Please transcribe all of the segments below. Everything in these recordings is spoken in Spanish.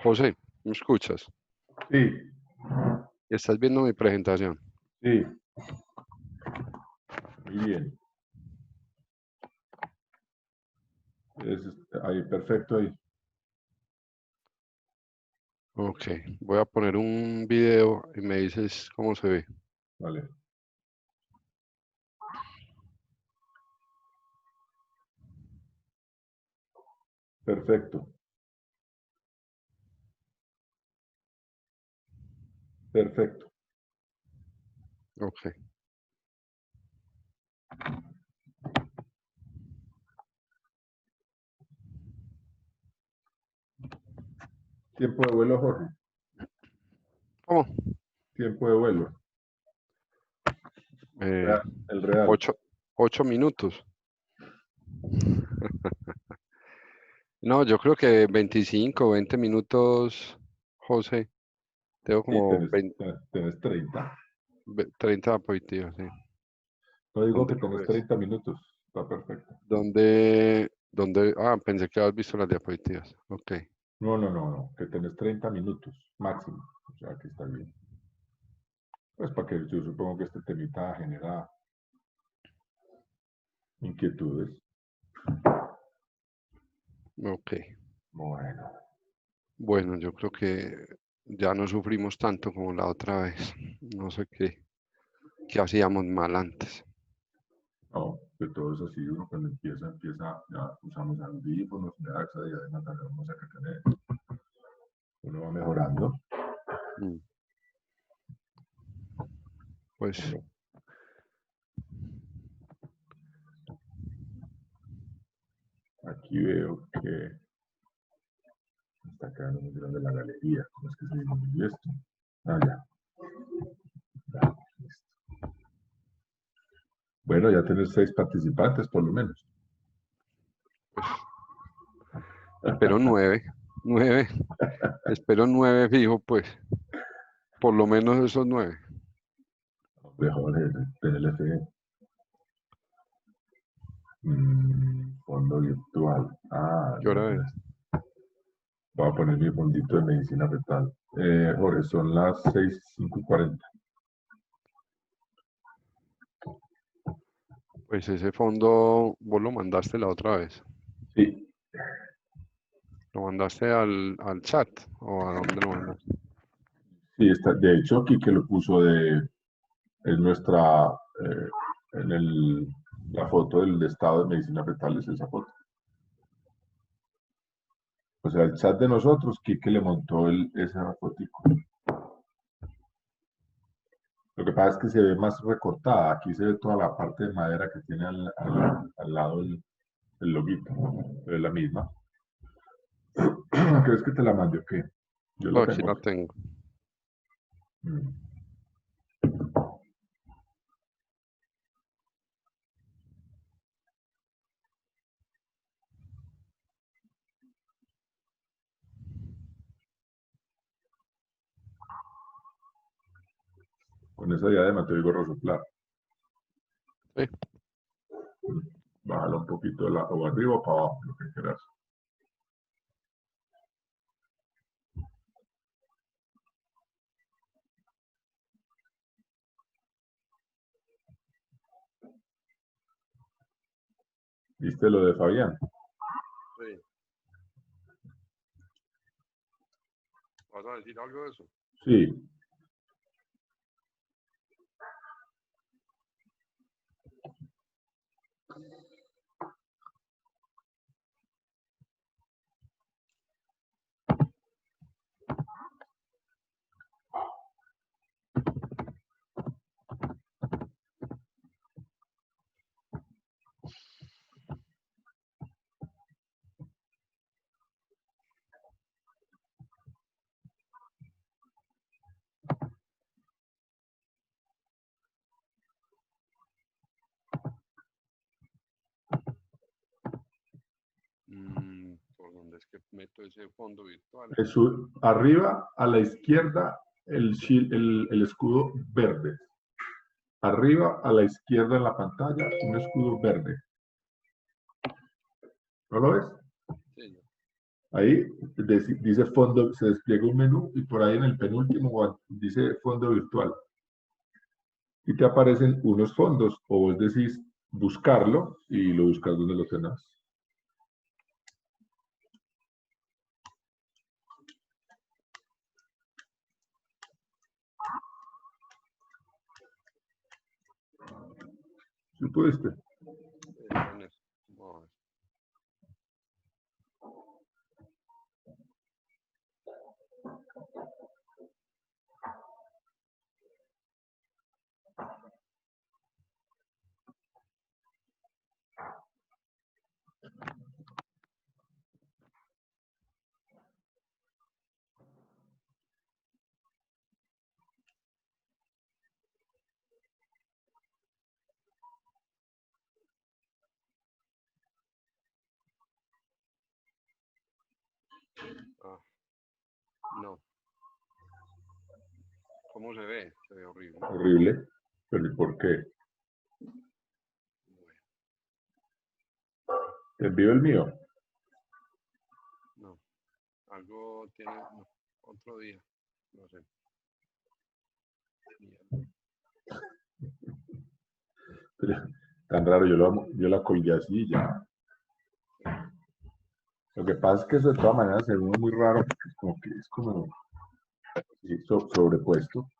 José, ¿me escuchas? Sí, ¿Estás viendo mi presentación? sí. Muy bien. Ahí, perfecto ahí. Ok, voy a poner un video y me dices cómo se ve. Vale. Perfecto. Perfecto. Ok, Tiempo de vuelo, Jorge. ¿cómo? Tiempo de vuelo. Eh, El real. 8 minutos. No, yo creo que 25, 20 minutos, José. Tengo Sí, como 20, tenés 30. 30 diapositivas, sí. No digo ¿Dónde que lo tenés ves? 30 minutos. Está perfecto. ¿Dónde? Ah, pensé que habías visto las diapositivas. Ok. No, no, no, no. Que tenés 30 minutos máximo. O sea, que está bien. Pues para que yo supongo que este temita genera inquietudes. Ok. Bueno. Bueno, yo creo que ya no sufrimos tanto como la otra vez. No sé qué hacíamos mal antes. No, que todo es así, uno cuando empieza, ya usamos audífonos, Neaxa y además tenemos música que tener. Uno va mejorando. Mm, Pues Bueno, aquí veo que está quedando muy grande la galería. ¿Cómo es que se disminuye esto? Ah, ya. Ya, listo. Bueno, ya tenés 6 participantes por lo menos. pues espero 9, 9, espero 9 fijo, pues por lo menos esos 9. Hombre, Jorge, TLF. Fondo virtual. Ah, ¿Qué ya hora es? tenés. Voy a poner mi fondito de medicina fetal. Jorge, son las 6:40. Pues ese fondo vos lo mandaste la otra vez. Sí, ¿Lo mandaste al chat o a dónde lo mandaste? sí, está. De hecho, aquí que lo puso en nuestra, eh, en la foto del estado de medicina fetal es esa foto. O sea, el chat de nosotros, Quique le montó esa fotico. Lo que pasa es que se ve más recortada. Aquí se ve toda la parte de madera que tiene al lado el loguito. Es la misma. ¿Crees que te la mandé o qué? Yo No, la aquí tengo la aquí. tengo. Mm. Con esa diadema te digo rosoplar. Sí. Bájala un poquito o arriba o para abajo, lo que quieras. ¿Viste lo de Fabián? Sí. ¿Vas a decir algo de eso? Sí. ¿Por dónde es que meto ese fondo virtual? Arriba a la izquierda el escudo verde. Arriba a la izquierda en la pantalla un escudo verde. ¿No lo ves? Sí, Ahí dice fondo, se despliega un menú y por ahí en el penúltimo dice fondo virtual. Y te aparecen unos fondos, o vos decís buscarlo y lo buscas donde lo tenés. ¿Sí pudiste? Ah, no. ¿Cómo se ve? Se ve horrible. Horrible. ¿Pero y por qué? ¿Te envío el mío? No. Algo tiene. No. Otro día. No sé. Pero, tan raro, yo la colgué así y ya. Lo que pasa es que eso de todas maneras se ve muy raro, porque es como sí, sobrepuesto.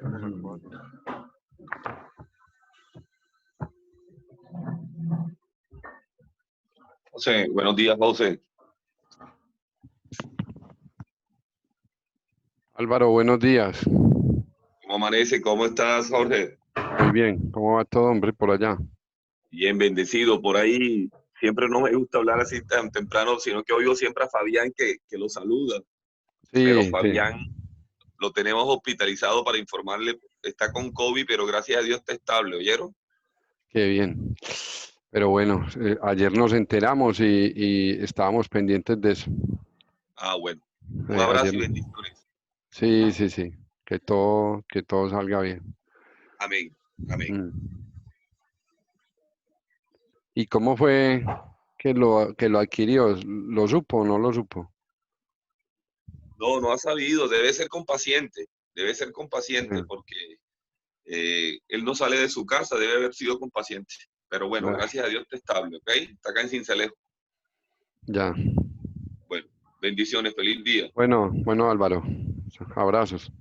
Dejemos a 4. José, buenos días, José. Álvaro, buenos días. ¿Cómo amanece? ¿Cómo estás, Jorge? Muy bien. ¿Cómo va todo, hombre, por allá? Bien, bendecido. Por ahí siempre no me gusta hablar así tan temprano, sino que oigo siempre a Fabián que lo saluda. Pero Sí, sí. Fabián lo tenemos hospitalizado para informarle, está con COVID, pero gracias a Dios está estable, ¿oyeron? Qué bien. Pero bueno, ayer nos enteramos y estábamos pendientes de eso. Ah, bueno. Un abrazo Ayer. y bendiciones. Sí, sí, sí. Que todo salga bien. Amén. Amén. Mm. ¿Y cómo fue que lo adquirió? ¿Lo supo o no lo supo? No, no ha sabido. Debe ser con paciente, Ah, porque él no sale de su casa, debe haber sido con paciente. Pero bueno, ah, gracias a Dios está estable, ¿ok? Está acá en Cincelejo. ya. Bueno, bendiciones, feliz día. Bueno, bueno, Álvaro. Abrazos.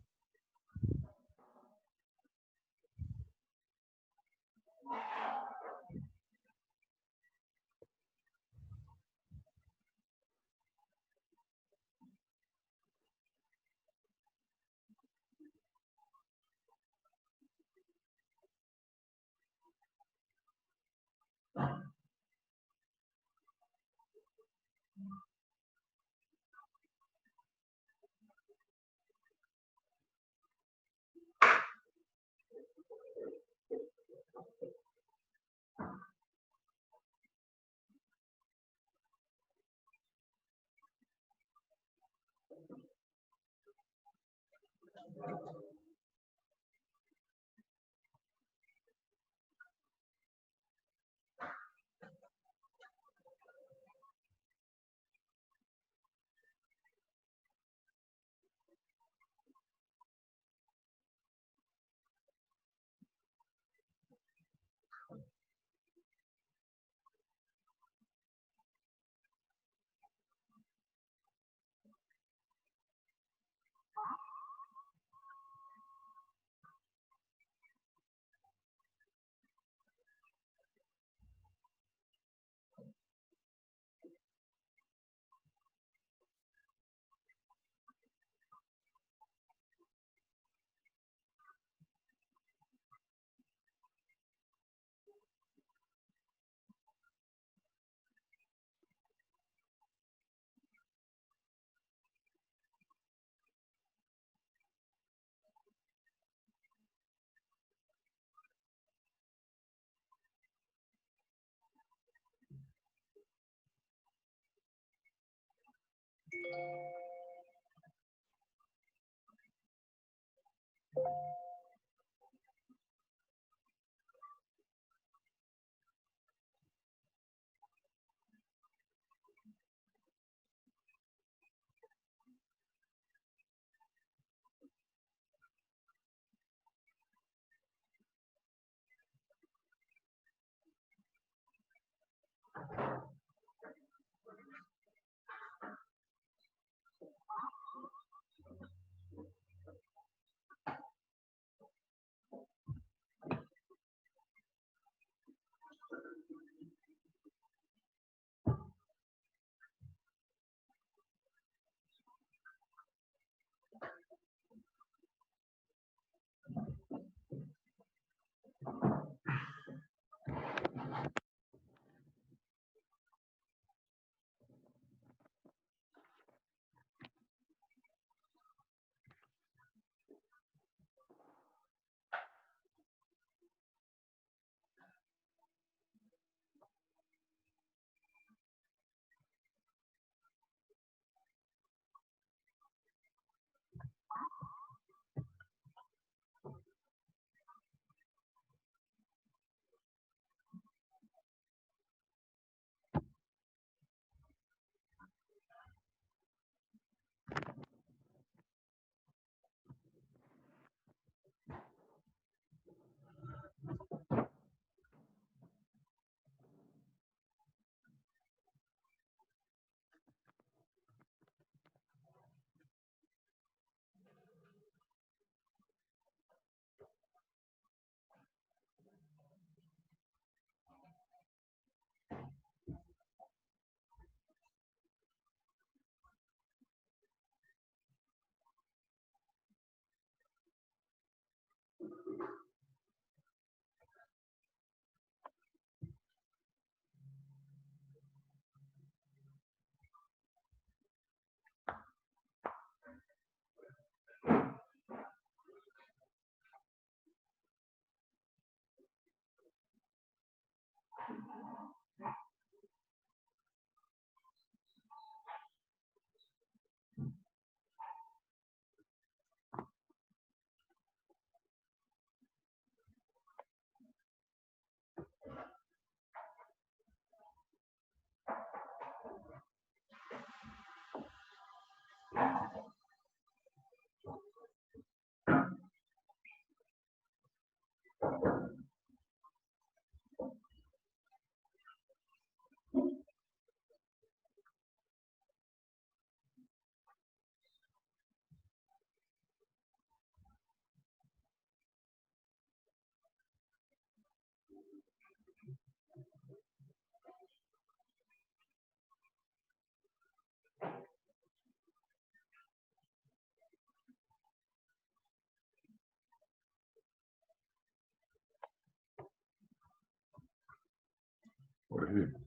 Por ejemplo.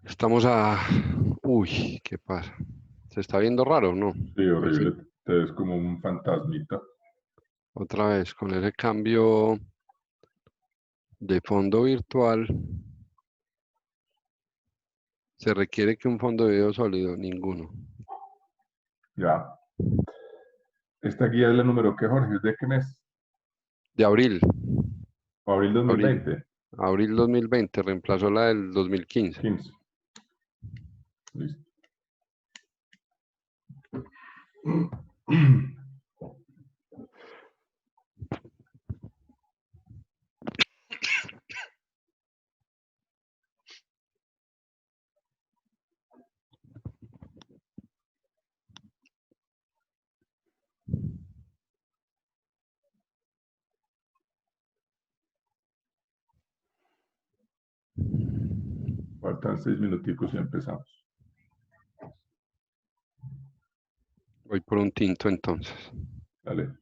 Estamos a... Uy, ¿qué pasa? ¿Se está viendo raro o no? Sí, horrible. Te ves como un fantasmita. Otra vez, con ese cambio de fondo virtual, se requiere que un fondo de video sólido, ninguno. Ya. Esta guía es la número que, Jorge, ¿es de qué mes? De abril, Abril abril, 2020. abril 2020, reemplazó la del 2015. 15. Listo. Faltan 6 minuticos y empezamos. Voy por un tinto entonces. Dale.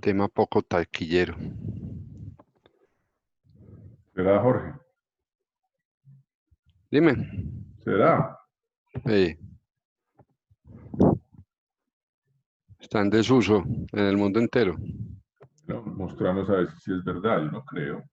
Tema poco taquillero. ¿Será, Jorge? Dime. ¿Será? Está en desuso en el mundo entero. No, mostrarnos a ver si es verdad, yo no creo.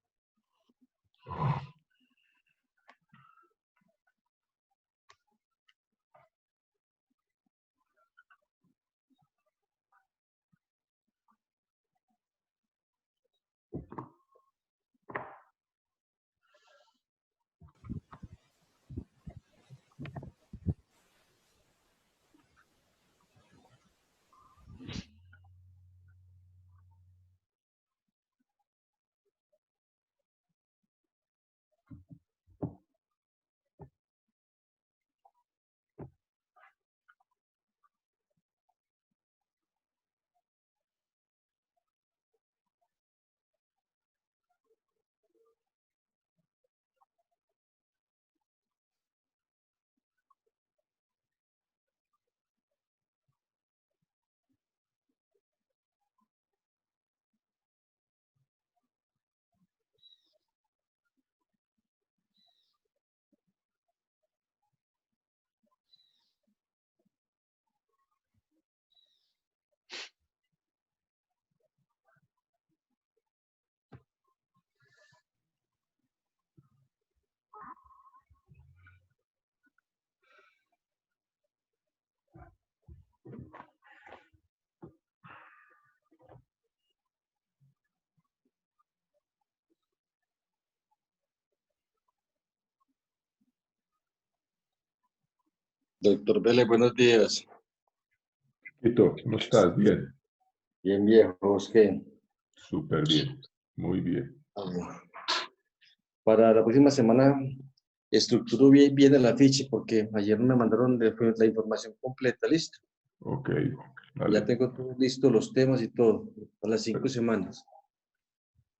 Doctor Vélez, buenos días. Quito, ¿cómo estás? Bien. Bien, viejo, ¿vos qué? Súper bien. Muy bien. Para la próxima semana estructuro bien el afiche porque ayer me mandaron la información completa, listo. Ok. Ya tengo todo listo, los temas y todo, para las 5 semanas.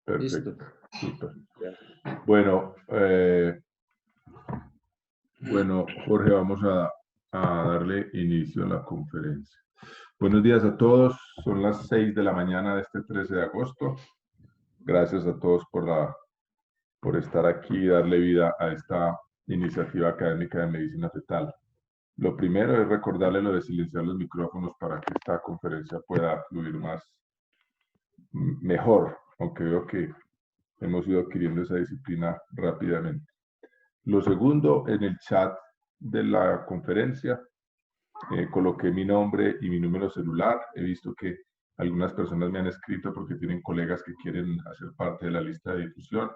Perfecto. Listo. Súper. Ya. Bueno, Jorge, vamos a darle inicio a la conferencia. Buenos días a todos. Son las 6 de la mañana de este 13 de agosto. Gracias a todos por estar aquí y darle vida a esta iniciativa académica de medicina fetal. Lo primero es recordarle lo de silenciar los micrófonos para que esta conferencia pueda fluir mejor, aunque veo que hemos ido adquiriendo esa disciplina rápidamente. Lo segundo, en el chat de la conferencia coloqué mi nombre y mi número celular. He visto que algunas personas me han escrito porque tienen colegas que quieren hacer parte de la lista de difusión,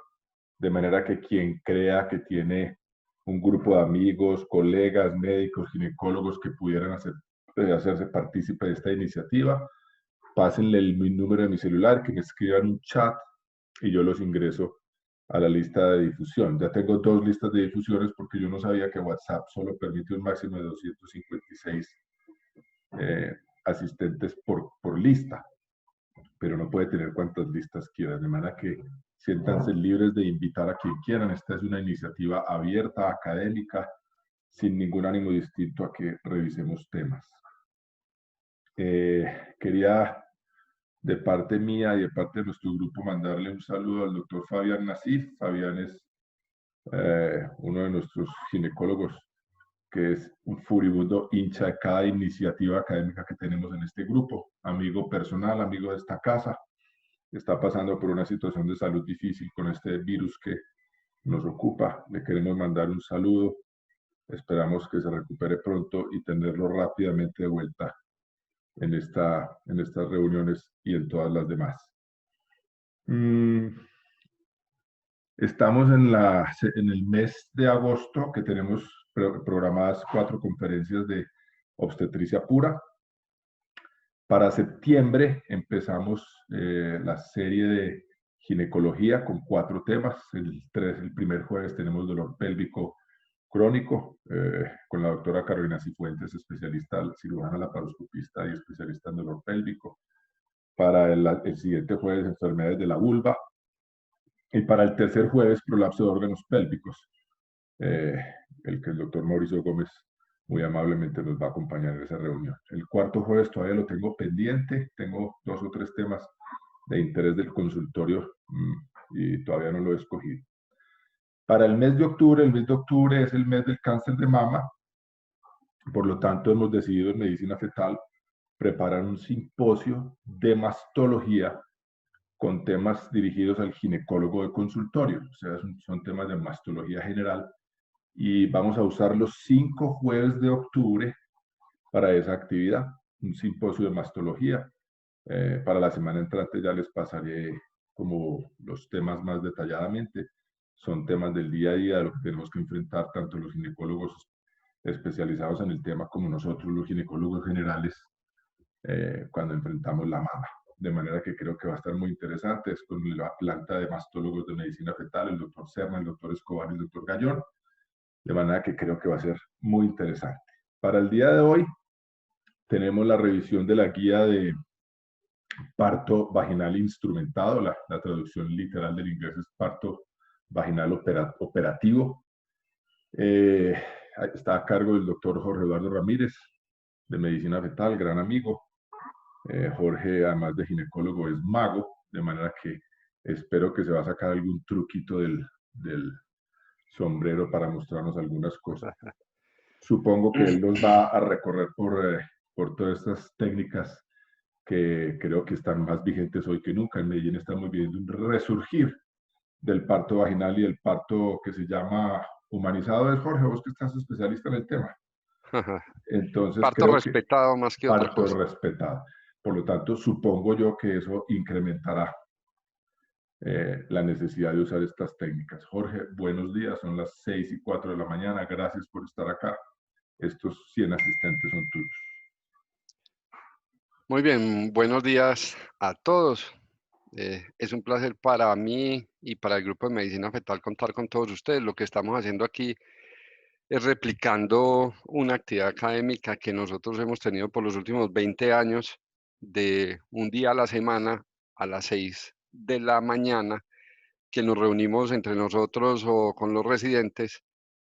de manera que quien crea que tiene un grupo de amigos, colegas, médicos, ginecólogos que pudieran hacerse partícipe de esta iniciativa, pásenle mi número de mi celular, que me escriban un chat y yo los ingreso a la lista de difusión. Ya tengo 2 listas de difusiones porque yo no sabía que WhatsApp solo permite un máximo de 256 asistentes por lista, pero no puede tener cuantas listas quieran, de manera que siéntanse libres de invitar a quien quieran. Esta es una iniciativa abierta, académica, sin ningún ánimo distinto a que revisemos temas. Quería, de parte mía y de parte de nuestro grupo, mandarle un saludo al doctor Fabián Nasif. Fabián es uno de nuestros ginecólogos que es un furibundo hincha de cada iniciativa académica que tenemos en este grupo, amigo personal, amigo de esta casa. Está pasando por una situación de salud difícil con este virus que nos ocupa. Le queremos mandar un saludo. Esperamos que se recupere pronto y tenerlo rápidamente de vuelta en estas reuniones y en todas las demás. Estamos en el mes de agosto, que tenemos programadas 4 conferencias de obstetricia pura. Para septiembre empezamos la serie de ginecología con 4 temas. El primer jueves tenemos dolor pélvico crónico con la doctora Carolina Cifuentes, especialista cirujana laparoscopista y especialista en dolor pélvico. Para el siguiente jueves, enfermedades de la vulva. Y para el tercer jueves, prolapso de órganos pélvicos, el que el doctor Mauricio Gómez muy amablemente nos va a acompañar en esa reunión. El cuarto jueves todavía lo tengo pendiente, tengo 2 o 3 temas de interés del consultorio y todavía no lo he escogido. Para el mes de octubre, el mes de octubre es el mes del cáncer de mama, por lo tanto hemos decidido en Medicina Fetal preparar un simposio de mastología con temas dirigidos al ginecólogo de consultorio, o sea, son temas de mastología general, y vamos a usar los 5 jueves de octubre para esa actividad, un simposio de mastología. Para la semana entrante ya les pasaré como los temas más detalladamente. Son temas del día a día de lo que tenemos que enfrentar tanto los ginecólogos especializados en el tema como nosotros los ginecólogos generales cuando enfrentamos la mama. De manera que creo que va a estar muy interesante. Es con la planta de mastólogos de medicina fetal, el doctor Serna, el doctor Escobar y el doctor Gallón. De manera que creo que va a ser muy interesante. Para el día de hoy tenemos la revisión de la guía de parto vaginal instrumentado. La traducción literal del inglés es parto vaginal operativo. Está a cargo del doctor Jorge Eduardo Ramírez, de medicina fetal, gran amigo. Jorge, además de ginecólogo, es mago, de manera que espero que se va a sacar algún truquito del sombrero para mostrarnos algunas cosas. Supongo que él nos va a recorrer por todas estas técnicas que creo que están más vigentes hoy que nunca. En Medellín estamos viviendo un resurgir del parto vaginal y el parto que se llama humanizado. Es Jorge, vos que estás especialista en el tema. Entonces, parto respetado más que otra cosa. Parto respetado. Por lo tanto, supongo yo que eso incrementará la necesidad de usar estas técnicas. Jorge, buenos días. Son las 6:04 de la mañana. Gracias por estar acá. Estos 100 asistentes son tuyos. Muy bien, buenos días a todos. Es un placer para mí y para el grupo de Medicina Fetal contar con todos ustedes. Lo que estamos haciendo aquí es replicando una actividad académica que nosotros hemos tenido por los últimos 20 años, de un día a la semana a las 6 de la mañana, que nos reunimos entre nosotros o con los residentes,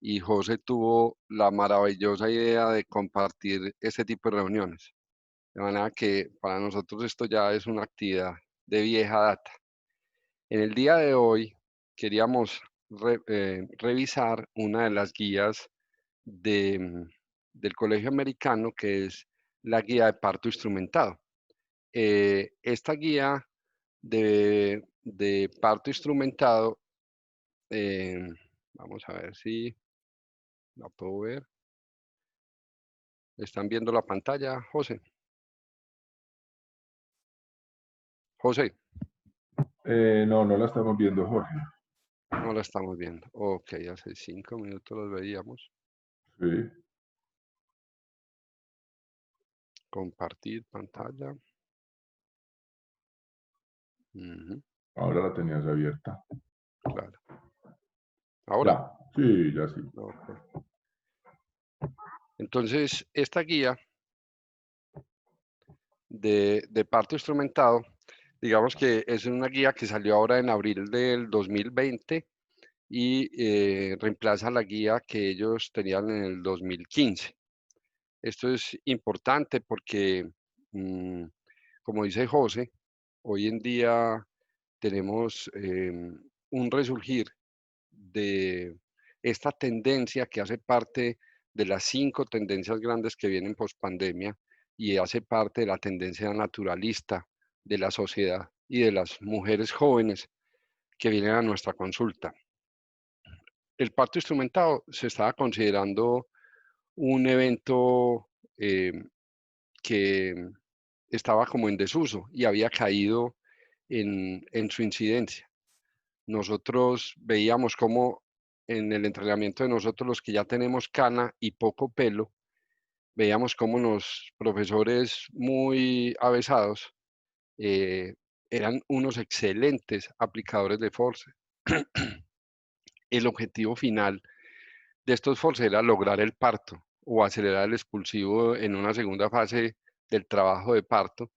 y José tuvo la maravillosa idea de compartir este tipo de reuniones. De manera que para nosotros esto ya es una actividad de vieja data. En el día de hoy queríamos revisar una de las guías del Colegio Americano, que es la guía de parto instrumentado. Esta guía de parto instrumentado, vamos a ver si la puedo ver. ¿Están viendo la pantalla, José? José. No, no la estamos viendo, Jorge. No la estamos viendo. Ok, hace 5 minutos los veíamos. Sí. Compartir pantalla. Ahora la tenías abierta. Claro. ¿Ahora? Ya. Sí, ya sí. Okay. Entonces, esta guía de parto instrumentado, digamos que es una guía que salió ahora en abril del 2020 y reemplaza la guía que ellos tenían en el 2015. Esto es importante porque, como dice José, hoy en día tenemos un resurgir de esta tendencia que hace parte de las 5 tendencias grandes que vienen post pandemia y hace parte de la tendencia naturalista de la sociedad y de las mujeres jóvenes que vienen a nuestra consulta. El parto instrumentado se estaba considerando un evento que estaba como en desuso y había caído en su incidencia. Nosotros veíamos cómo en el entrenamiento de nosotros, los que ya tenemos cana y poco pelo, veíamos cómo los profesores muy avesados eran unos excelentes aplicadores de force. El objetivo final de estos force era lograr el parto o acelerar el expulsivo en una segunda fase del trabajo de parto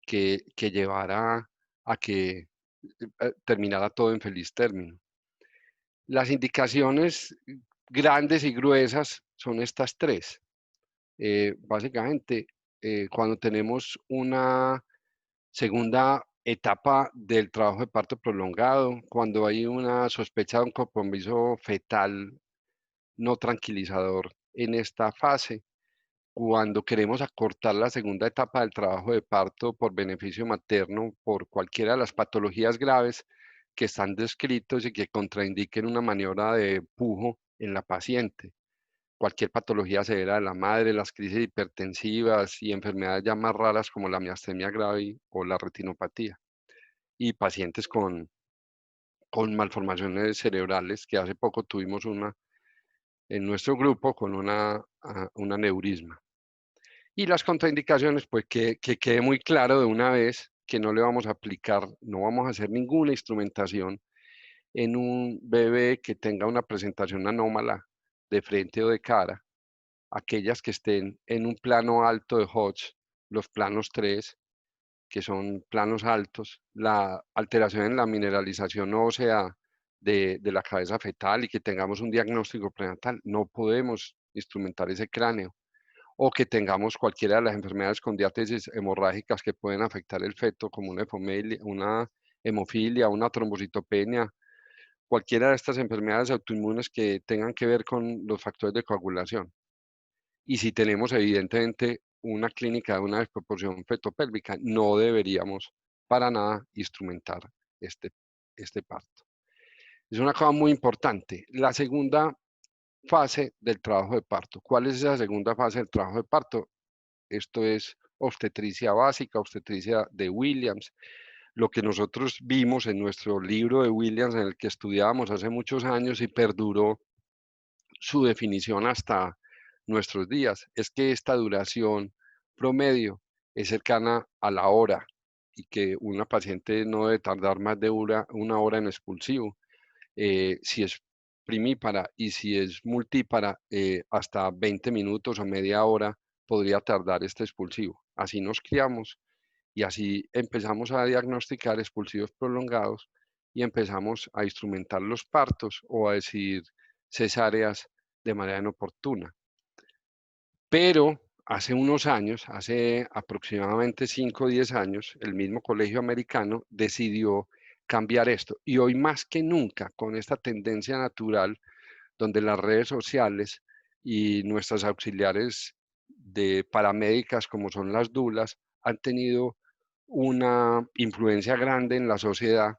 que llevara a que terminara todo en feliz término. Las indicaciones grandes y gruesas son estas 3. Básicamente, cuando tenemos una segunda etapa del trabajo de parto prolongado, cuando hay una sospecha de un compromiso fetal no tranquilizador en esta fase, cuando queremos acortar la segunda etapa del trabajo de parto por beneficio materno, por cualquiera de las patologías graves que están descritos y que contraindiquen una maniobra de pujo en la paciente. Cualquier patología severa de la madre, las crisis hipertensivas y enfermedades ya más raras como la miastenia grave o la retinopatía. Y pacientes con malformaciones cerebrales, que hace poco tuvimos una en nuestro grupo con una aneurisma. Y las contraindicaciones, pues que quede muy claro de una vez que no le vamos a aplicar, no vamos a hacer ninguna instrumentación en un bebé que tenga una presentación anómala de frente o de cara, aquellas que estén en un plano alto de Hodge, los planos 3, que son planos altos, la alteración en la mineralización ósea de la cabeza fetal y que tengamos un diagnóstico prenatal, no podemos instrumentar ese cráneo, o que tengamos cualquiera de las enfermedades con diátesis hemorrágicas que pueden afectar el feto, como una hemofilia, una trombocitopenia, cualquiera de estas enfermedades autoinmunes que tengan que ver con los factores de coagulación. Y si tenemos evidentemente una clínica de una desproporción fetopélvica, no deberíamos para nada instrumentar este parto. Es una cosa muy importante. La segunda fase del trabajo de parto. ¿Cuál es esa segunda fase del trabajo de parto? Esto es obstetricia básica, obstetricia de Williams. Lo que nosotros vimos en nuestro libro de Williams, en el que estudiábamos hace muchos años y perduró su definición hasta nuestros días, es que esta duración promedio es cercana a la hora y que una paciente no debe tardar más de una hora en expulsivo. Si es primípara y si es multípara, hasta 20 minutos o media hora podría tardar este expulsivo. Así nos criamos y así empezamos a diagnosticar expulsivos prolongados y empezamos a instrumentar los partos o a decidir cesáreas de manera inoportuna. Pero hace unos años, hace aproximadamente 5 o 10 años, el mismo colegio americano decidió cambiar esto. Y hoy más que nunca, con esta tendencia natural, donde las redes sociales y nuestras auxiliares de paramédicas, como son las dulas, han tenido una influencia grande en la sociedad,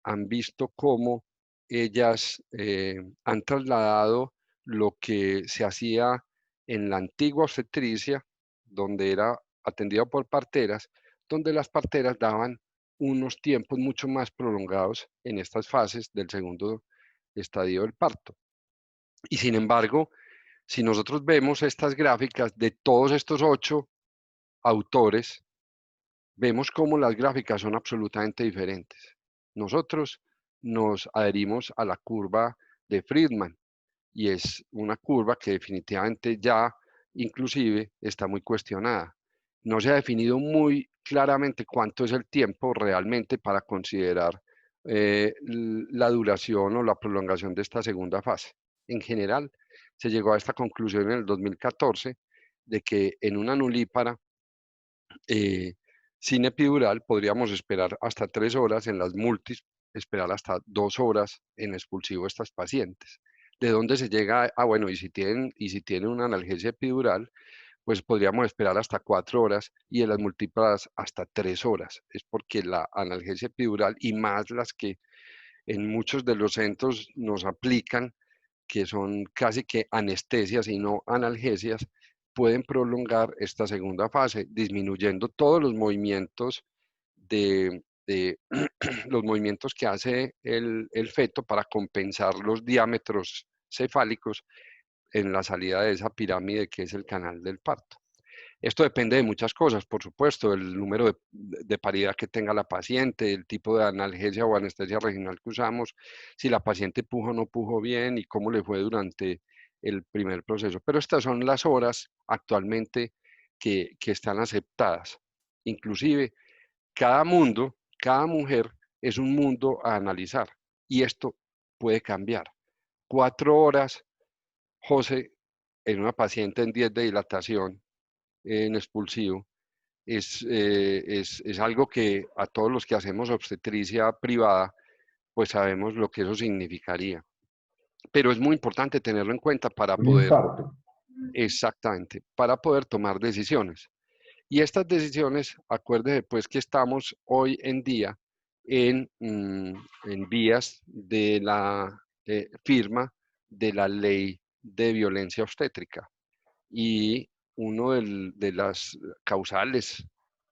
han visto cómo ellas han trasladado lo que se hacía en la antigua obstetricia, donde era atendido por parteras, donde las parteras daban unos tiempos mucho más prolongados en estas fases del segundo estadio del parto. Y sin embargo, si nosotros vemos estas gráficas de todos estos 8 autores, vemos cómo las gráficas son absolutamente diferentes. Nosotros nos adherimos a la curva de Friedman y es una curva que definitivamente ya inclusive está muy cuestionada. No se ha definido muy claramente cuánto es el tiempo realmente para considerar la duración o la prolongación de esta segunda fase. En general, se llegó a esta conclusión en el 2014 de que en una nulípara sin epidural podríamos esperar hasta 3 horas, en las multis esperar hasta 2 horas en expulsivo estas pacientes. ¿De dónde se llega? Bueno, y si tienen una analgesia epidural, pues podríamos esperar hasta 4 horas y en las múltiples hasta 3 horas. Es porque la analgesia epidural y más las que en muchos de los centros nos aplican, que son casi que anestesias y no analgesias, pueden prolongar esta segunda fase, disminuyendo todos los movimientos de los movimientos que hace el feto para compensar los diámetros cefálicos en la salida de esa pirámide que es el canal del parto. Esto depende de muchas cosas, por supuesto, el número de paridad que tenga la paciente, el tipo de analgesia o anestesia regional que usamos, si la paciente pujo o no pujo bien y cómo le fue durante el primer proceso. Pero estas son las horas actualmente que están aceptadas. Inclusive, cada mundo, cada mujer es un mundo a analizar y esto puede cambiar. 4 horas, José, en una paciente en 10 de dilatación, en expulsivo, es algo que a todos los que hacemos obstetricia privada, pues sabemos lo que eso significaría. Pero es muy importante tenerlo en cuenta para Un poder, infarto. exactamente, para poder tomar decisiones. Y estas decisiones, acuérdese pues que estamos hoy en día en vías de la firma de la ley de violencia obstétrica. Y uno de las causales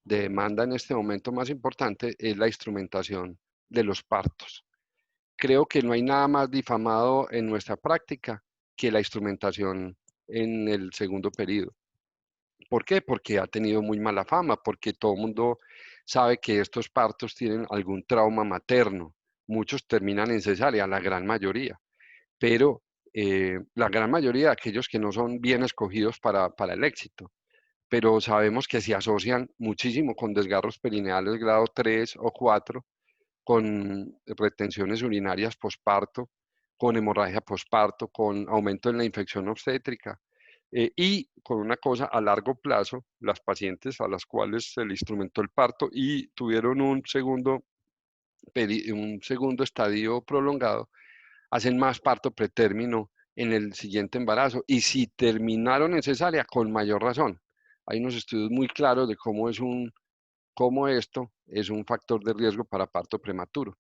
de demanda en este momento más importante es la instrumentación de los partos. Creo que no hay nada más difamado en nuestra práctica que la instrumentación en el segundo periodo. ¿Por qué? Porque ha tenido muy mala fama, porque todo el mundo sabe que estos partos tienen algún trauma materno. Muchos terminan en cesárea, la gran mayoría, pero la gran mayoría de aquellos que no son bien escogidos para el éxito. Pero sabemos que se asocian muchísimo con desgarros perineales grado 3 o 4, con retenciones urinarias posparto, con hemorragia posparto, con aumento en la infección obstétrica. Y con una cosa a largo plazo, las pacientes a las cuales se le instrumentó el parto y tuvieron un segundo estadio prolongado, hacen más parto pretérmino en el siguiente embarazo. Y si terminaron en cesárea, con mayor razón. Hay unos estudios muy claros de cómo esto es un factor de riesgo para parto prematuro.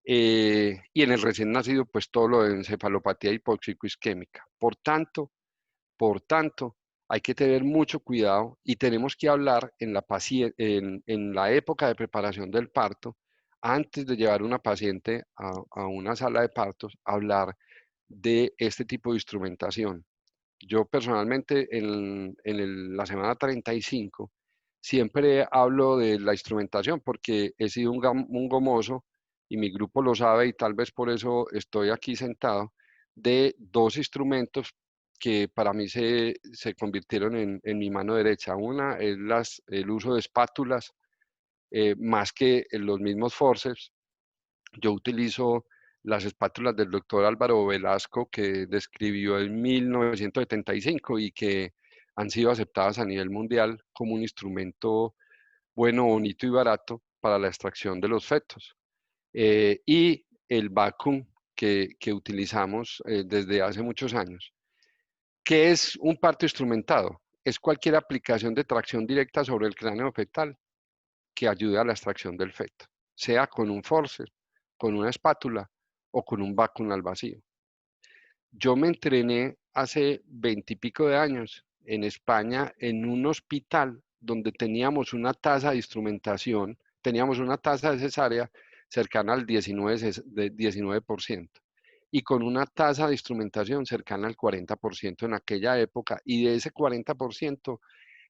Y en el recién nacido, pues todo lo de encefalopatía hipoxico-isquémica. Por tanto, hay que tener mucho cuidado y tenemos que hablar en la época de preparación del parto, antes de llevar una paciente a una sala de partos, hablar de este tipo de instrumentación. Yo personalmente la semana 35 siempre hablo de la instrumentación porque he sido un gomoso y mi grupo lo sabe y tal vez por eso estoy aquí sentado, de dos instrumentos que para mí se convirtieron en mi mano derecha. Una es el uso de espátulas, más que los mismos forceps. Yo utilizo las espátulas del doctor Álvaro Velasco, que describió en 1975 y que han sido aceptadas a nivel mundial como un instrumento bueno, bonito y barato para la extracción de los fetos. Y el vacuum que utilizamos desde hace muchos años. ¿Qué es un parto instrumentado? Es cualquier aplicación de tracción directa sobre el cráneo fetal que ayude a la extracción del feto, sea con un forceps, con una espátula o con un vacuum al vacío. Yo me entrené hace 20 y pico de años en España en un hospital donde teníamos una tasa de instrumentación, teníamos una tasa de cesárea cercana al 19% y con una tasa de instrumentación cercana al 40% en aquella época, y de ese 40%,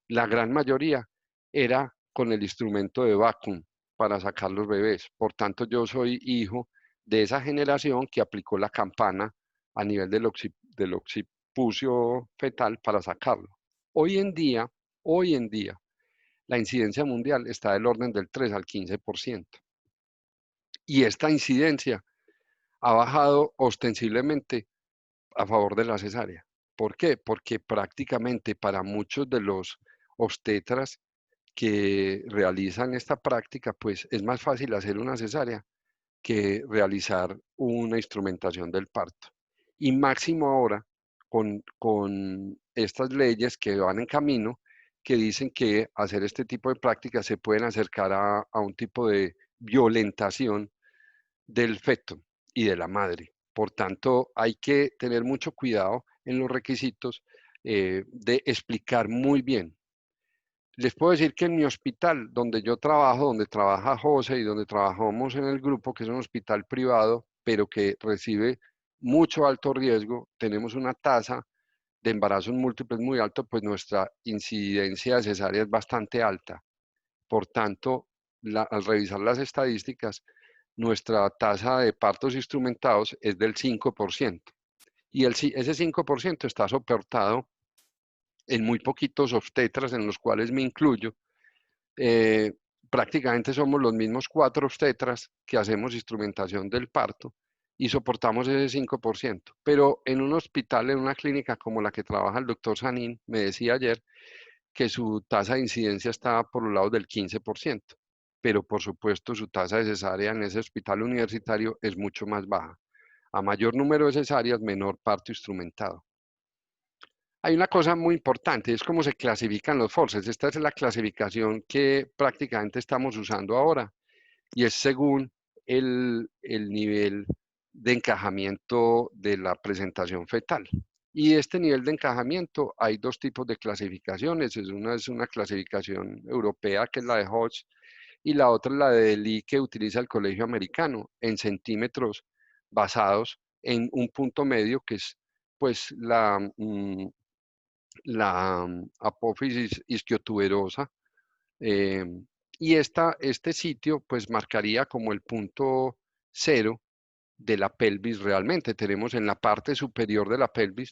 la gran mayoría era con el instrumento de vacuum para sacar los bebés. Por tanto, yo soy hijo de esa generación que aplicó la campana a nivel del occipucio fetal para sacarlo. Hoy en día, la incidencia mundial está del orden del 3 al 15%. Y esta incidencia ha bajado ostensiblemente a favor de la cesárea. ¿Por qué? Porque prácticamente para muchos de los obstetras que realizan esta práctica, pues es más fácil hacer una cesárea que realizar una instrumentación del parto. Y máximo ahora con estas leyes que van en camino, que dicen que hacer este tipo de prácticas se pueden acercar a un tipo de violentación del feto y de la madre. Por tanto, hay que tener mucho cuidado en los requisitos de explicar muy bien. Les puedo decir que en mi hospital, donde yo trabajo, donde trabaja José y donde trabajamos en el grupo, que es un hospital privado, pero que recibe mucho alto riesgo, tenemos una tasa de embarazos múltiples muy alta, pues nuestra incidencia de cesárea es bastante alta. Por tanto, al revisar las estadísticas, nuestra tasa de partos instrumentados es del 5%. Y ese 5% está soportado en muy poquitos obstetras, en los cuales me incluyo. Prácticamente somos los mismos 4 obstetras que hacemos instrumentación del parto y soportamos ese 5%. Pero en un hospital, en una clínica como la que trabaja el doctor Sanín, me decía ayer que su tasa de incidencia está por los lados del 15%, pero por supuesto su tasa de cesárea en ese hospital universitario es mucho más baja. A mayor número de cesáreas, menor parto instrumentado. Hay una cosa muy importante, es cómo se clasifican los forces. Esta es la clasificación que prácticamente estamos usando ahora y es según el nivel de encajamiento de la presentación fetal. Y este nivel de encajamiento, hay dos tipos de clasificaciones. Una es una clasificación europea, que es la de Hodge, y la otra es la de Lee, que utiliza el Colegio Americano, en centímetros, basados en un punto medio, que es pues la apófisis isquiotuberosa, y este sitio pues marcaría como el punto cero de la pelvis realmente. Tenemos en la parte superior de la pelvis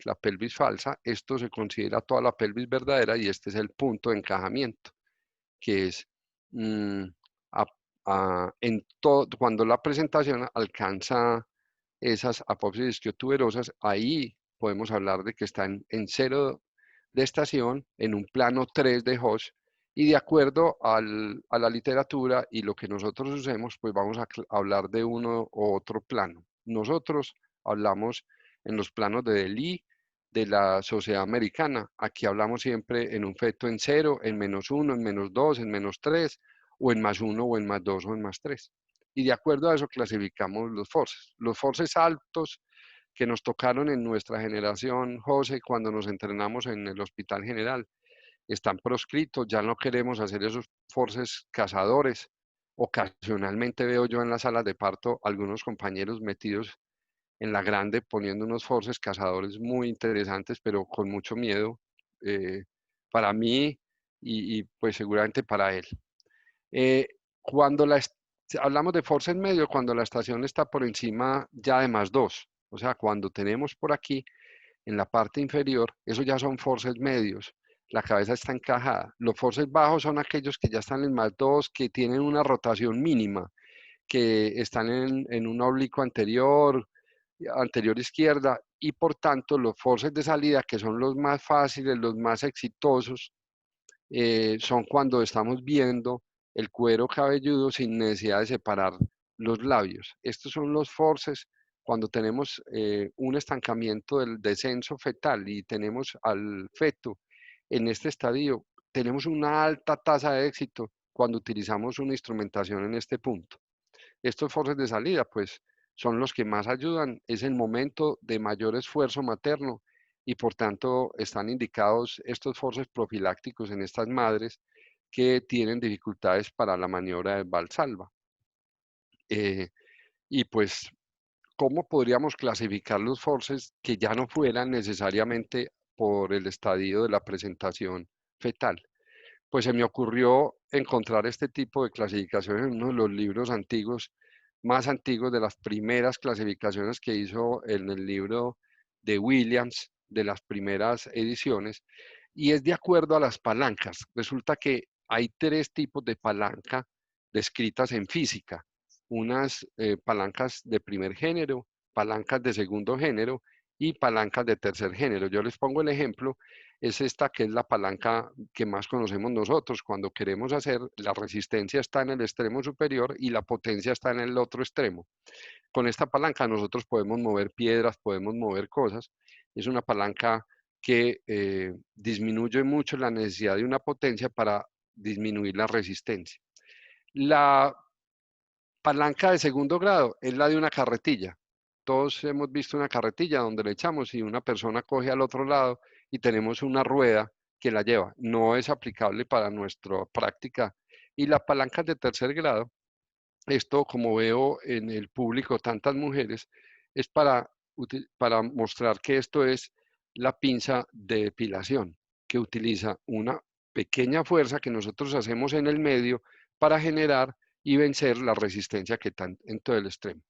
falsa, esto se considera toda la pelvis verdadera y este es el punto de encajamiento, que es cuando la presentación alcanza esas apófisis isquiotuberosas, ahí podemos hablar de que están en cero de estación, en un plano 3 de Hodge, y de acuerdo a la literatura y lo que nosotros usemos, pues vamos a hablar de uno u otro plano. Nosotros hablamos en los planos de Lee, de la Sociedad Americana. Aquí hablamos siempre en un feto en 0, en -1, en -2, en -3, o en +1, o en +2, o en +3. Y de acuerdo a eso clasificamos los forces. Los forces altos que nos tocaron en nuestra generación, José, cuando nos entrenamos en el Hospital General, están proscritos, ya no queremos hacer esos forces cazadores. Ocasionalmente veo yo en las salas de parto algunos compañeros metidos en la grande poniendo unos forces cazadores muy interesantes, pero con mucho miedo para mí pues seguramente para él. Cuando hablamos de fuerza en medio, cuando la estación está por encima ya de +2, o sea, cuando tenemos por aquí en la parte inferior, eso ya son forces medios, la cabeza está encajada. Los forces bajos son aquellos que ya están en +2, que tienen una rotación mínima, que están en un oblicuo anterior izquierda, y por tanto los forces de salida, que son los más fáciles, los más exitosos, son cuando estamos viendo el cuero cabelludo sin necesidad de separar los labios. Estos son los forces cuando tenemos un estancamiento del descenso fetal y tenemos al feto en este estadio. Tenemos una alta tasa de éxito cuando utilizamos una instrumentación en este punto. Estos forces de salida, pues, son los que más ayudan. Es el momento de mayor esfuerzo materno y por tanto están indicados estos forces profilácticos en estas madres que tienen dificultades para la maniobra de Valsalva. Y pues, ¿cómo podríamos clasificar los forces que ya no fueran necesariamente por el estadio de la presentación fetal? Pues se me ocurrió encontrar este tipo de clasificaciones en uno de los libros antiguos, más antiguos, de las primeras clasificaciones que hizo en el libro de Williams, de las primeras ediciones, y es de acuerdo a las palancas. Resulta que hay 3 tipos de palanca descritas en física: unas palancas de primer género, palancas de segundo género y palancas de tercer género. Yo les pongo el ejemplo, es esta que es la palanca que más conocemos nosotros. Cuando queremos hacer, la resistencia está en el extremo superior y la potencia está en el otro extremo. Con esta palanca nosotros podemos mover piedras, podemos mover cosas. Es una palanca que disminuye mucho la necesidad de una potencia para disminuir la resistencia. La palanca de segundo grado es la de una carretilla. Todos hemos visto una carretilla donde le echamos y una persona coge al otro lado y tenemos una rueda que la lleva. No es aplicable para nuestra práctica. Y la palanca de tercer grado, esto, como veo en el público tantas mujeres, es para mostrar que esto es la pinza de depilación, que utiliza una pequeña fuerza que nosotros hacemos en el medio para generar y vencer la resistencia que está en todo el extremo.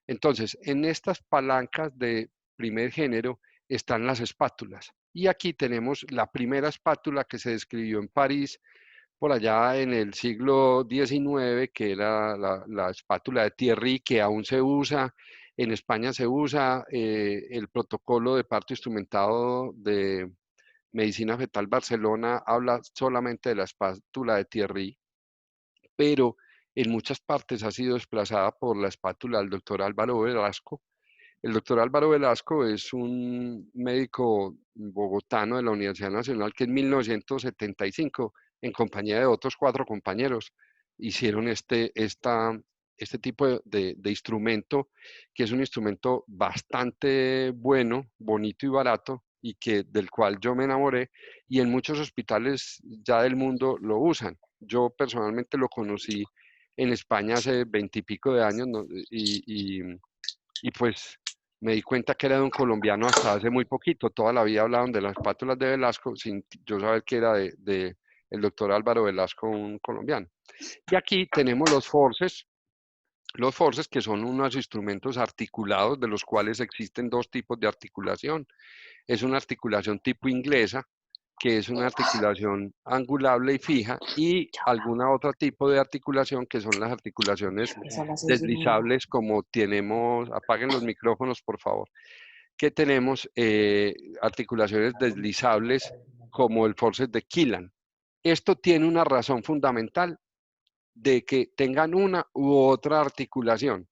Entonces, en estas palancas de primer género están las espátulas. Y aquí tenemos la primera espátula que se describió en París por allá en el siglo XIX, que era la espátula de Thierry, que aún se usa. En España se usa el protocolo de parto instrumentado Medicina Fetal Barcelona habla solamente de la espátula de Thierry, pero en muchas partes ha sido desplazada por la espátula del doctor Álvaro Velasco. El doctor Álvaro Velasco es un médico bogotano de la Universidad Nacional que en 1975, en compañía de otros 4 compañeros, hicieron este tipo de instrumento, que es un instrumento bastante bueno, bonito y barato, y del cual yo me enamoré, y en muchos hospitales ya del mundo lo usan. Yo personalmente lo conocí en España hace 20 y pico de años, ¿no? Y pues me di cuenta que era de un colombiano hasta hace muy poquito. Toda la vida hablaban de las espátulas de Velasco sin yo saber que era de el doctor Álvaro Velasco, un colombiano. Y aquí tenemos los forces que son unos instrumentos articulados, de los cuales existen 2 tipos de articulación. Es una articulación tipo inglesa, que es una articulación angulable y fija, y algún otro tipo de articulación que son las articulaciones deslizables, como tenemos, apaguen los micrófonos por favor, que tenemos articulaciones deslizables como el forceps de Killian. Esto tiene una razón fundamental de que tengan una u otra articulación.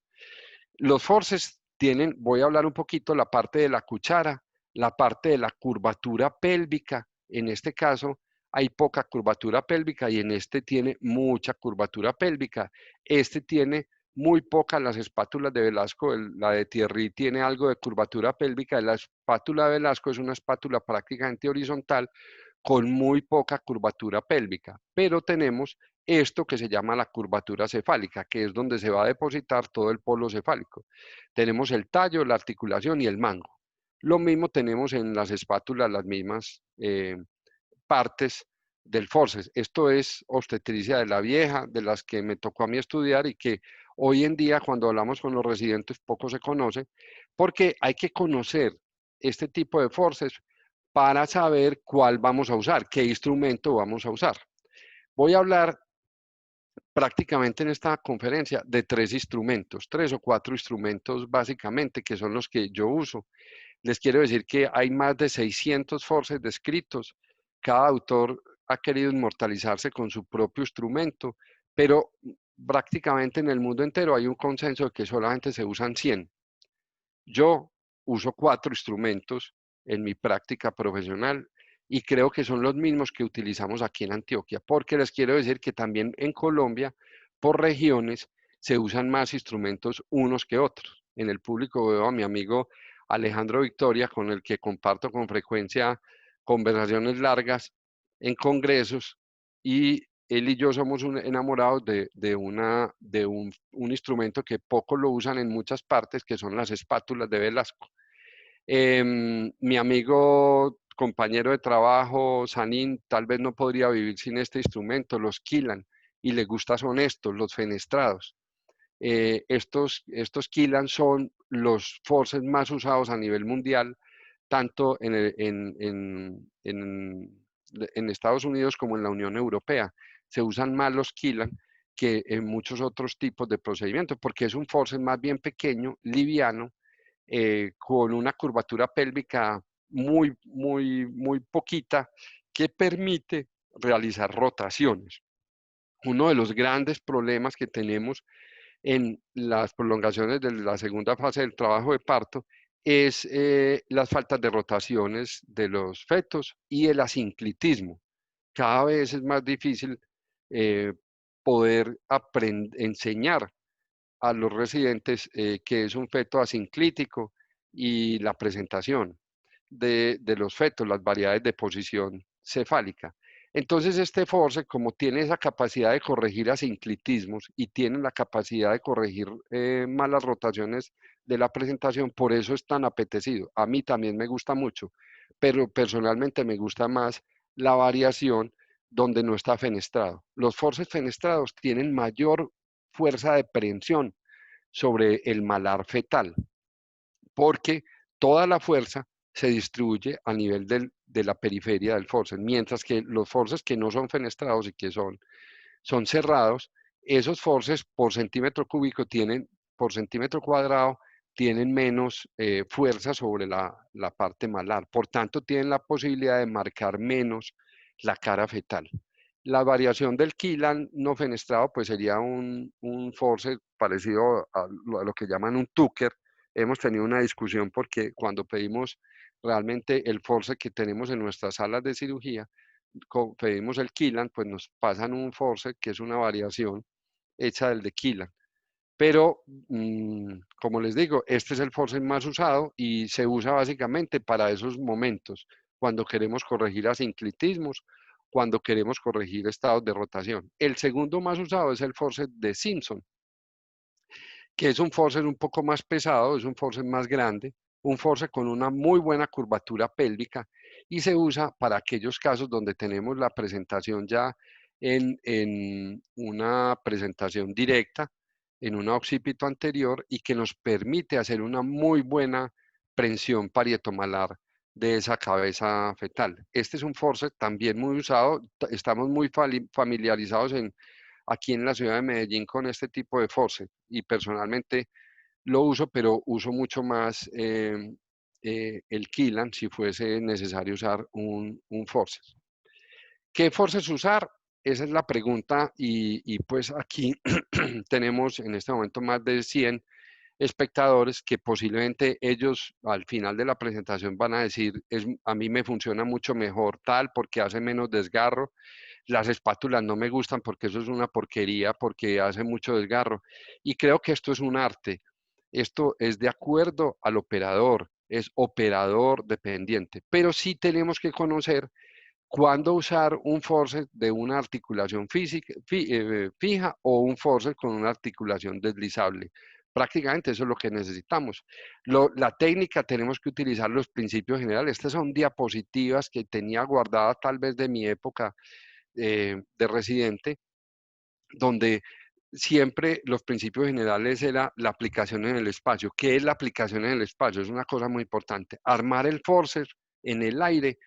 Los forceps tienen, voy a hablar un poquito, la parte de la cuchara, la parte de la curvatura pélvica. En este caso hay poca curvatura pélvica y en este tiene mucha curvatura pélvica. Este tiene muy poca. Las espátulas de Velasco, la de Thierry tiene algo de curvatura pélvica. La espátula de Velasco es una espátula prácticamente horizontal con muy poca curvatura pélvica, pero tenemos esto que se llama la curvatura cefálica, que es donde se va a depositar todo el polo cefálico. Tenemos el tallo, la articulación y el mango. Lo mismo tenemos en las espátulas, las mismas partes del forceps. Esto es obstetricia de la vieja, de las que me tocó a mí estudiar y que hoy en día cuando hablamos con los residentes poco se conoce, porque hay que conocer este tipo de forceps para saber cuál vamos a usar, qué instrumento vamos a usar. Voy a hablar prácticamente en esta conferencia de 3 instrumentos, 3 o 4 instrumentos básicamente, que son los que yo uso. Les quiero decir que hay más de 600 forceps descritos. Cada autor ha querido inmortalizarse con su propio instrumento, pero prácticamente en el mundo entero hay un consenso de que solamente se usan 100. Yo uso 4 instrumentos en mi práctica profesional y creo que son los mismos que utilizamos aquí en Antioquia, porque les quiero decir que también en Colombia, por regiones, se usan más instrumentos unos que otros. En el público veo a mi amigo Alejandro Victoria, con el que comparto con frecuencia conversaciones largas en congresos, y él y yo somos enamorados de un instrumento que poco lo usan en muchas partes, que son las espátulas de Velasco. Mi amigo, compañero de trabajo, Sanín, tal vez no podría vivir sin este instrumento, los Killian, y le gusta son estos, los fenestrados. Estos Killian son los forceps más usados a nivel mundial, tanto en Estados Unidos como en la Unión Europea. Se usan más los Killian que en muchos otros tipos de procedimientos, porque es un forceps más bien pequeño, liviano, con una curvatura pélvica muy, muy, muy poquita, que permite realizar rotaciones. Uno de los grandes problemas que tenemos en las prolongaciones de la segunda fase del trabajo de parto es las faltas de rotaciones de los fetos y el asinclitismo. Cada vez es más difícil poder enseñar a los residentes que es un feto asinclítico y la presentación de los fetos, las variedades de posición cefálica. Entonces este forceps, como tiene esa capacidad de corregir asinclitismos y tiene la capacidad de corregir malas rotaciones de la presentación, por eso es tan apetecido. A mí también me gusta mucho, pero personalmente me gusta más la variación donde no está fenestrado. Los forceps fenestrados tienen mayor fuerza de prehensión sobre el malar fetal, porque toda la fuerza se distribuye a nivel de la periferia del forceps, mientras que los forceps que no son fenestrados y que son cerrados, esos forceps por centímetro cúbico por centímetro cuadrado tienen menos fuerza sobre la parte malar. Por tanto, tienen la posibilidad de marcar menos la cara fetal. La variación del Kilan no fenestrado pues sería un forceps parecido a lo que llaman un Tucker. Hemos tenido una discusión porque cuando pedimos realmente el forceps que tenemos en nuestras salas de cirugía, pedimos el Kilan, pues nos pasan un forceps que es una variación hecha del de Kilan. Pero, como les digo, este es el forceps más usado y se usa básicamente para esos momentos, cuando queremos corregir asinclitismos, cuando queremos corregir estados de rotación. El segundo más usado es el forceps de Simpson, que es un forceps un poco más pesado, es un forceps más grande, un forceps con una muy buena curvatura pélvica y se usa para aquellos casos donde tenemos la presentación ya en una presentación directa, en un occipito anterior y que nos permite hacer una muy buena prensión parietomalar de esa cabeza fetal. Este es un forceps también muy usado, estamos muy familiarizados aquí en la ciudad de Medellín con este tipo de forceps y personalmente lo uso, pero uso mucho más el Kilan si fuese necesario usar un forceps. ¿Qué forceps usar? Esa es la pregunta y pues aquí tenemos en este momento más de 100 espectadores que posiblemente ellos al final de la presentación van a decir, a mí me funciona mucho mejor tal porque hace menos desgarro, las espátulas no me gustan porque eso es una porquería, porque hace mucho desgarro. Y creo que esto es un arte. Esto es de acuerdo al operador, es operador dependiente. Pero sí tenemos que conocer cuándo usar un forceps de una articulación fija o un forceps con una articulación deslizable. Prácticamente eso es lo que necesitamos. La técnica tenemos que utilizar los principios generales. Estas son diapositivas que tenía guardadas tal vez de mi época de residente, donde siempre los principios generales era la aplicación en el espacio. ¿Qué es la aplicación en el espacio? Es una cosa muy importante. Armar el forceps en el aire,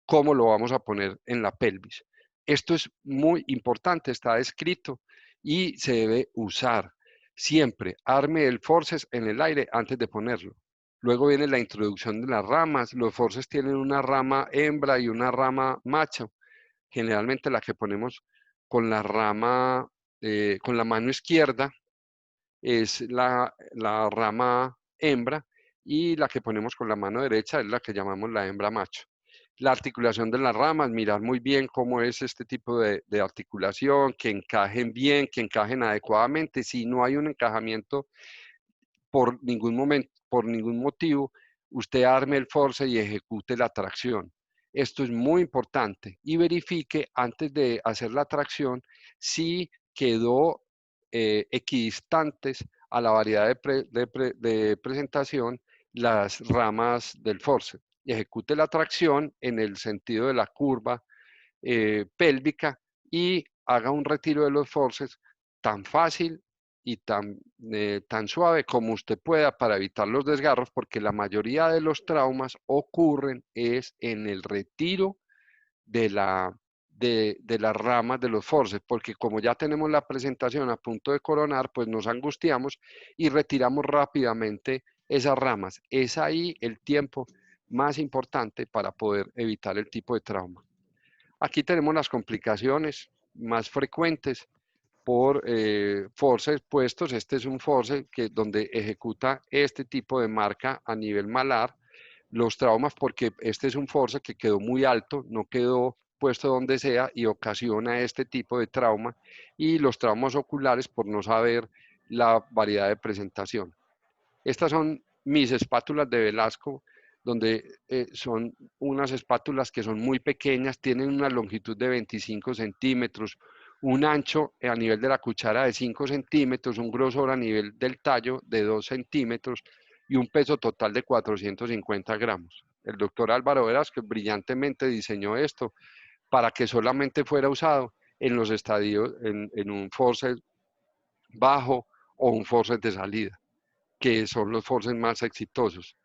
¿cómo lo vamos a poner en la pelvis? Esto es muy importante, está escrito y se debe usar. Siempre arme el forceps en el aire antes de ponerlo. Luego viene la introducción de las ramas. Los forceps tienen una rama hembra y una rama macho. Generalmente la que ponemos con la rama, con la mano izquierda es la rama hembra y la que ponemos con la mano derecha es la que llamamos la hembra macho. La articulación de las ramas, mirar muy bien cómo es este tipo de articulación, que encajen bien, que encajen adecuadamente. Si no hay un encajamiento por ningún momento, por ningún motivo, usted arme el forceps y ejecute la tracción. Esto es muy importante y verifique antes de hacer la tracción si quedó equidistantes a la variedad de presentación las ramas del forceps. Y ejecute la tracción en el sentido de la curva pélvica y haga un retiro de los forceps tan fácil y tan suave como usted pueda para evitar los desgarros, porque la mayoría de los traumas ocurren es en el retiro de las ramas de los forceps, porque como ya tenemos la presentación a punto de coronar, pues nos angustiamos y retiramos rápidamente esas ramas. Es ahí el tiempo más importante para poder evitar el tipo de trauma. Aquí tenemos las complicaciones más frecuentes por forceps puestos. Este es un forceps donde ejecuta este tipo de marca a nivel malar. Los traumas porque este es un forceps que quedó muy alto, no quedó puesto donde sea y ocasiona este tipo de trauma. Y los traumas oculares por no saber la variedad de presentación. Estas son mis espátulas de Velasco, donde son unas espátulas que son muy pequeñas, tienen una longitud de 25 centímetros, un ancho a nivel de la cuchara de 5 centímetros, un grosor a nivel del tallo de 2 centímetros y un peso total de 450 gramos. El doctor Álvaro Velasco brillantemente diseñó esto para que solamente fuera usado en los estadios, en un forceps bajo o un forceps de salida, que son los forceps más exitosos.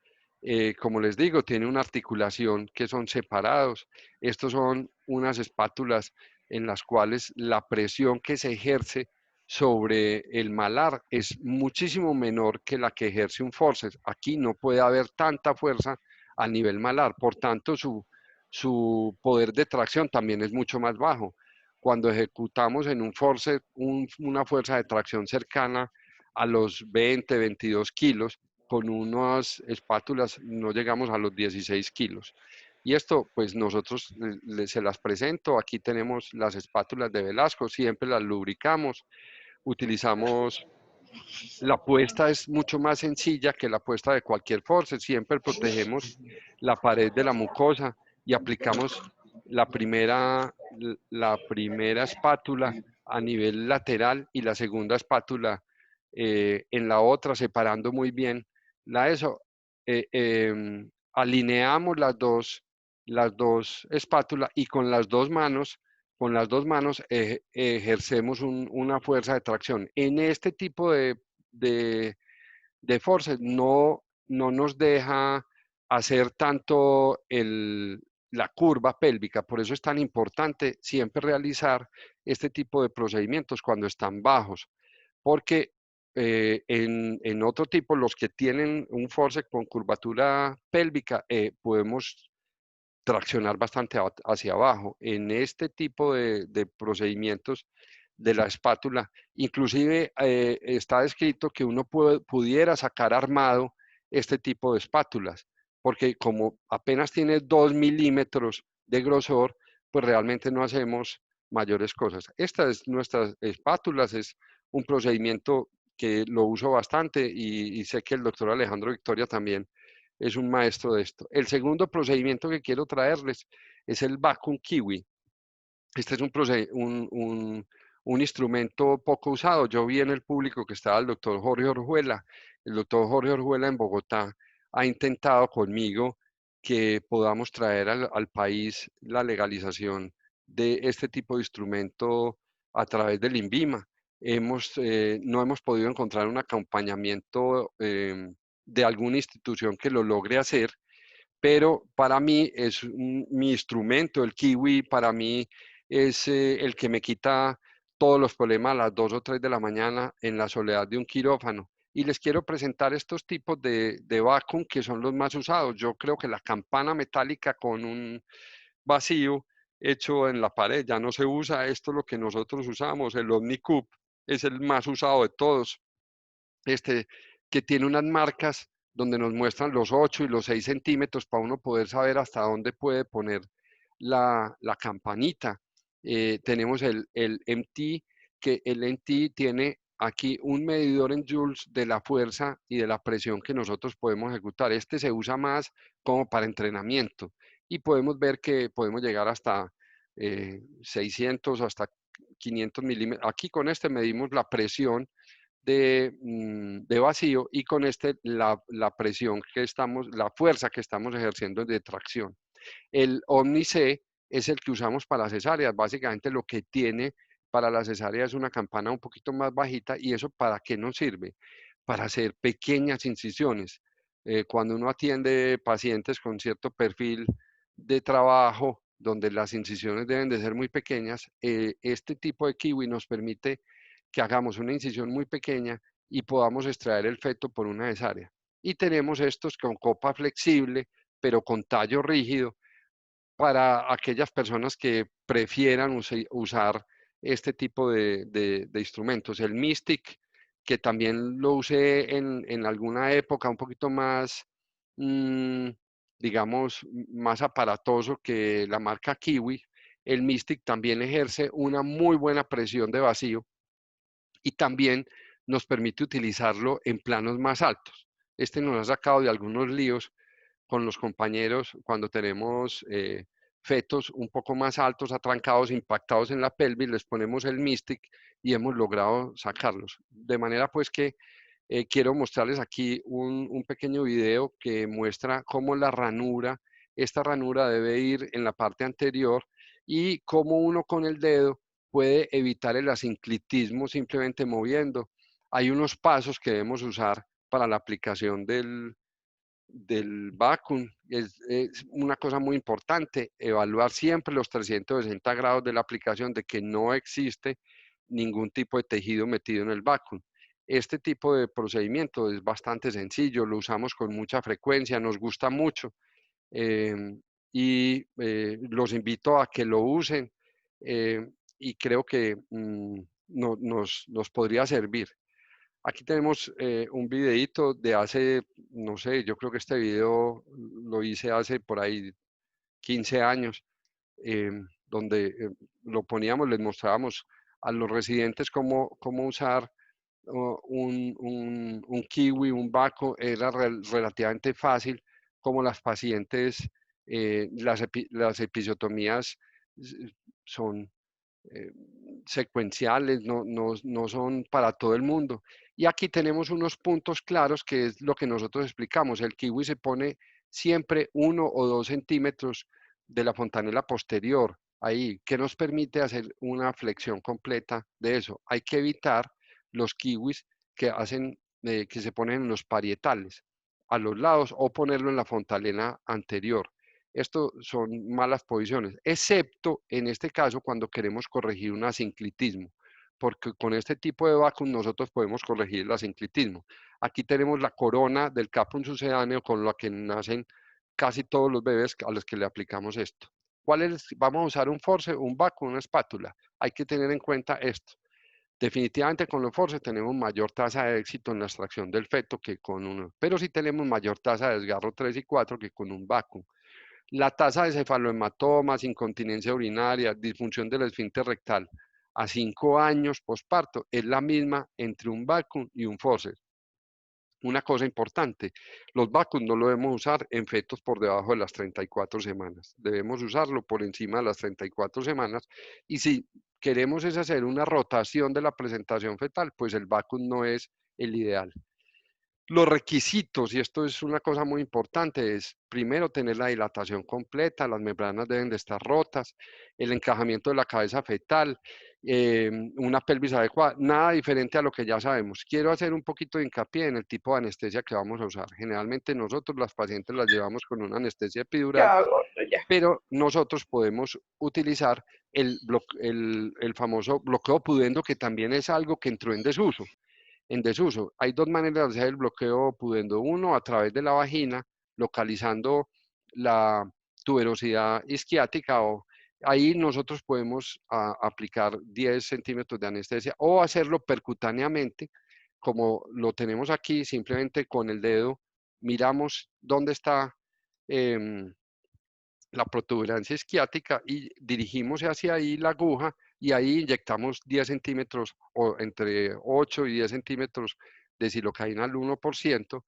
Como les digo, tiene una articulación que son separados. Estos son unas espátulas en las cuales la presión que se ejerce sobre el malar es muchísimo menor que la que ejerce un forceps. Aquí no puede haber tanta fuerza a nivel malar, por tanto su poder de tracción también es mucho más bajo. Cuando ejecutamos en un forceps una fuerza de tracción cercana a los 20, 22 kilos, con unas espátulas no llegamos a los 16 kilos. Y esto, pues nosotros se las presento. Aquí tenemos las espátulas de Velasco, siempre las lubricamos. Utilizamos, la puesta es mucho más sencilla que la puesta de cualquier forceps. Siempre protegemos la pared de la mucosa y aplicamos la primera espátula a nivel lateral y la segunda espátula en la otra, separando muy bien eso. Alineamos las dos espátulas y con las dos manos ejercemos una fuerza de tracción. En este tipo de, de forceps no nos deja hacer tanto la curva pélvica, por eso es tan importante siempre realizar este tipo de procedimientos cuando están bajos, porque en otro tipo, los que tienen un forceps con curvatura pélvica, podemos traccionar bastante hacia abajo. En este tipo de procedimientos de la espátula, inclusive está descrito que uno pudiera sacar armado este tipo de espátulas, porque como apenas tiene 2 milímetros de grosor, pues realmente no hacemos mayores cosas. Esta es nuestras espátulas, es un procedimiento que lo uso bastante y sé que el doctor Alejandro Victoria también es un maestro de esto. El segundo procedimiento que quiero traerles es el Vacuum Kiwi. Este es un instrumento poco usado. Yo vi en el público que estaba el doctor Jorge Orjuela. El doctor Jorge Orjuela en Bogotá ha intentado conmigo que podamos traer al país la legalización de este tipo de instrumento a través del INVIMA. No hemos podido encontrar un acompañamiento de alguna institución que lo logre hacer, pero para mí es mi instrumento, el kiwi, para mí es el que me quita todos los problemas a las 2 o 3 de la mañana en la soledad de un quirófano. Y les quiero presentar estos tipos de vacuum que son los más usados. Yo creo que la campana metálica con un vacío hecho en la pared ya no se usa. Esto es lo que nosotros usamos. El Omnicup es el más usado de todos. Que tiene unas marcas donde nos muestran los 8 y los 6 centímetros para uno poder saber hasta dónde puede poner la campanita. Tenemos el MT, que el MT tiene aquí un medidor en joules de la fuerza y de la presión que nosotros podemos ejecutar. Este se usa más como para entrenamiento y podemos ver que podemos llegar hasta 600 hasta 500 milímetros. Aquí con este medimos la presión de vacío y con la presión que estamos, la fuerza que estamos ejerciendo de tracción. El Omni-C es el que usamos para cesáreas. Básicamente lo que tiene para la cesárea es una campana un poquito más bajita. ¿Y eso para qué nos sirve? Para hacer pequeñas incisiones. Cuando uno atiende pacientes con cierto perfil de trabajo, donde las incisiones deben de ser muy pequeñas, este tipo de kiwi nos permite que hagamos una incisión muy pequeña y podamos extraer el feto por una cesárea. Y tenemos estos con copa flexible, pero con tallo rígido, para aquellas personas que prefieran usar este tipo de instrumentos. El Mystic, que también lo usé en alguna época un poquito más, digamos, más aparatoso que la marca Kiwi. El Mystic también ejerce una muy buena presión de vacío y también nos permite utilizarlo en planos más altos. Este nos ha sacado de algunos líos con los compañeros cuando tenemos fetos un poco más altos, atrancados, impactados en la pelvis, les ponemos el Mystic y hemos logrado sacarlos. De manera pues que quiero mostrarles aquí un pequeño video que muestra cómo esta ranura debe ir en la parte anterior y cómo uno con el dedo puede evitar el asinclitismo simplemente moviendo. Hay unos pasos que debemos usar para la aplicación del vacuum. Es una cosa muy importante, evaluar siempre los 360 grados de la aplicación, de que no existe ningún tipo de tejido metido en el vacuum. Este tipo de procedimiento es bastante sencillo, lo usamos con mucha frecuencia, nos gusta mucho y los invito a que lo usen y creo que nos podría servir. Aquí tenemos un videito de hace, no sé, yo creo que este video lo hice hace por ahí 15 años, donde lo poníamos, les mostrábamos a los residentes cómo usar un kiwi, un baco, era relativamente fácil, como las pacientes, las episiotomías son eh, secuenciales, no son para todo el mundo. Y aquí tenemos unos puntos claros que es lo que nosotros explicamos. El kiwi se pone siempre 1 o 2 centímetros de la fontanela posterior, ahí, que nos permite hacer una flexión completa de eso. Hay que evitar los kiwis que hacen, que se ponen en los parietales, a los lados, o ponerlo en la fontanela anterior. Esto son malas posiciones, excepto en este caso cuando queremos corregir un asinclitismo, porque con este tipo de vacuum nosotros podemos corregir el asinclitismo. Aquí tenemos la corona del caprum sucedáneo con la que nacen casi todos los bebés a los que le aplicamos esto. ¿Cuál es? Vamos a usar un force, un vacuum, una espátula. Hay que tener en cuenta esto. Definitivamente con los forces tenemos mayor tasa de éxito en la extracción del feto que con uno, pero sí tenemos mayor tasa de desgarro 3 y 4 que con un vacuum. La tasa de cefalohematomas, incontinencia urinaria, disfunción del esfínter rectal a 5 años posparto es la misma entre un vacuum y un forceps. Una cosa importante, los vacuums no lo debemos usar en fetos por debajo de las 34 semanas. Debemos usarlo por encima de las 34 semanas. Y si queremos es hacer una rotación de la presentación fetal, pues el vacuum no es el ideal. Los requisitos, y esto es una cosa muy importante, es primero tener la dilatación completa, las membranas deben de estar rotas, el encajamiento de la cabeza fetal, una pelvis adecuada, nada diferente a lo que ya sabemos. Quiero hacer un poquito de hincapié en el tipo de anestesia que vamos a usar. Generalmente nosotros las pacientes las llevamos con una anestesia epidural, pero nosotros podemos utilizar el famoso bloqueo pudendo, que también es algo que entró en desuso. Hay dos maneras de hacer el bloqueo pudendo. Uno, a través de la vagina, localizando la tuberosidad isquiática, o ahí nosotros podemos aplicar 10 centímetros de anestesia o hacerlo percutáneamente, como lo tenemos aquí, simplemente con el dedo miramos dónde está la protuberancia isquiática y dirigimos hacia ahí la aguja y ahí inyectamos 10 centímetros o entre 8 y 10 centímetros de silocaína al 1%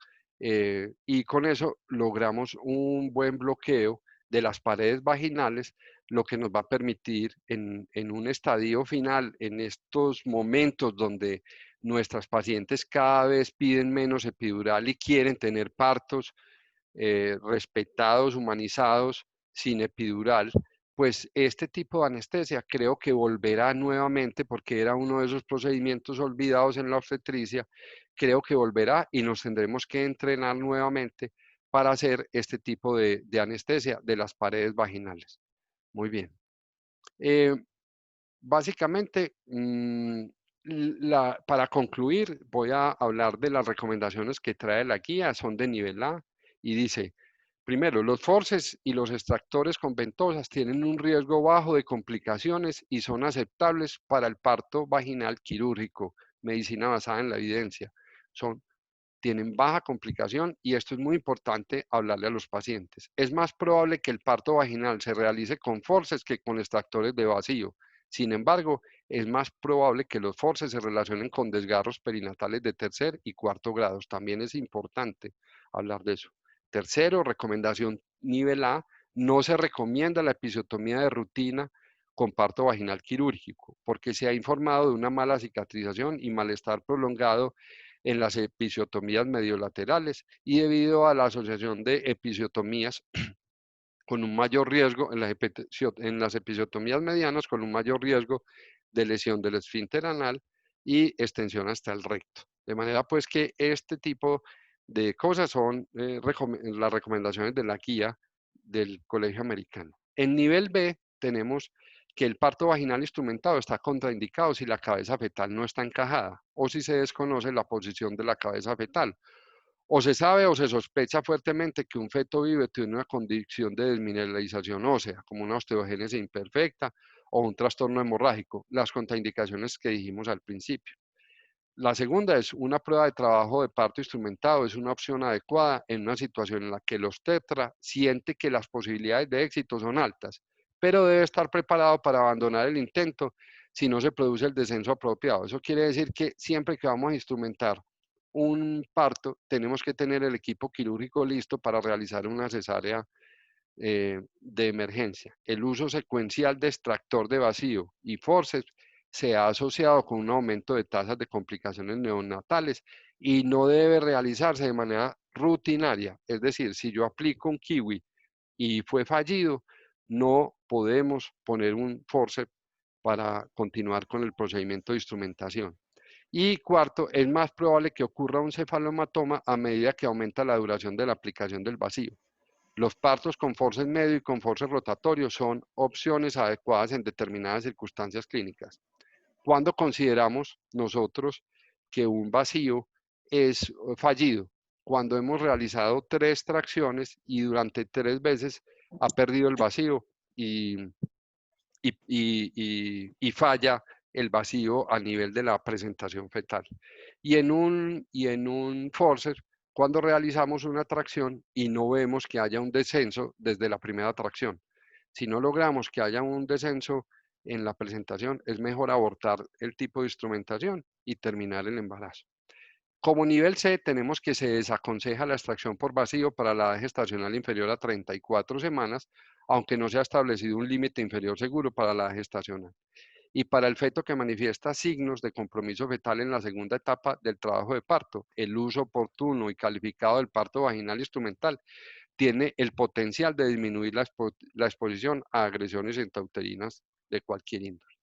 y con eso logramos un buen bloqueo de las paredes vaginales, lo que nos va a permitir en un estadio final, en estos momentos donde nuestras pacientes cada vez piden menos epidural y quieren tener partos respetados, humanizados, sin epidural, pues este tipo de anestesia creo que volverá nuevamente, porque era uno de esos procedimientos olvidados en la obstetricia, creo que volverá y nos tendremos que entrenar nuevamente para hacer este tipo de anestesia de las paredes vaginales. Muy bien. Básicamente, para concluir, voy a hablar de las recomendaciones que trae la guía, son de nivel A y dice, primero, los forces y los extractores con ventosas tienen un riesgo bajo de complicaciones y son aceptables para el parto vaginal quirúrgico, medicina basada en la evidencia. Tienen baja complicación y esto es muy importante hablarle a los pacientes. Es más probable que el parto vaginal se realice con forces que con extractores de vacío. Sin embargo, es más probable que los forces se relacionen con desgarros perinatales de tercer y cuarto grados. También es importante hablar de eso. Tercero, recomendación nivel A, no se recomienda la episiotomía de rutina con parto vaginal quirúrgico, porque se ha informado de una mala cicatrización y malestar prolongado en las episiotomías mediolaterales y debido a la asociación de episiotomías con un mayor riesgo en las episiotomías medianas con un mayor riesgo de lesión del esfínter anal y extensión hasta el recto. De manera pues que este tipo de cosas son las recomendaciones de la guía del Colegio Americano. En nivel B tenemos que el parto vaginal instrumentado está contraindicado si la cabeza fetal no está encajada o si se desconoce la posición de la cabeza fetal. O se sabe o se sospecha fuertemente que un feto vive tiene una condición de desmineralización ósea, como una osteogénesis imperfecta o un trastorno hemorrágico, las contraindicaciones que dijimos al principio. La segunda es una prueba de trabajo de parto instrumentado, es una opción adecuada en una situación en la que el obstetra siente que las posibilidades de éxito son altas, pero debe estar preparado para abandonar el intento si no se produce el descenso apropiado. Eso quiere decir que siempre que vamos a instrumentar un parto, tenemos que tener el equipo quirúrgico listo para realizar una cesárea de emergencia. El uso secuencial de extractor de vacío y forceps se ha asociado con un aumento de tasas de complicaciones neonatales y no debe realizarse de manera rutinaria. Es decir, si yo aplico un kiwi y fue fallido, no podemos poner un forceps para continuar con el procedimiento de instrumentación. Y cuarto, es más probable que ocurra un cefalomatoma a medida que aumenta la duración de la aplicación del vacío. Los partos con forceps medio y con forceps rotatorio son opciones adecuadas en determinadas circunstancias clínicas. Cuando consideramos nosotros que un vacío es fallido, cuando hemos realizado 3 tracciones y durante 3 veces ha perdido el vacío y falla el vacío a nivel de la presentación fetal. Y en un forceps, cuando realizamos una tracción y no vemos que haya un descenso desde la primera tracción. Si no logramos que haya un descenso en la presentación, es mejor abortar el tipo de instrumentación y terminar el embarazo. Como nivel C, tenemos que se desaconseja la extracción por vacío para la edad gestacional inferior a 34 semanas, aunque no se ha establecido un límite inferior seguro para la edad gestacional. Y para el feto que manifiesta signos de compromiso fetal en la segunda etapa del trabajo de parto, el uso oportuno y calificado del parto vaginal instrumental tiene el potencial de disminuir la exposición a agresiones intrauterinas de cualquier índole.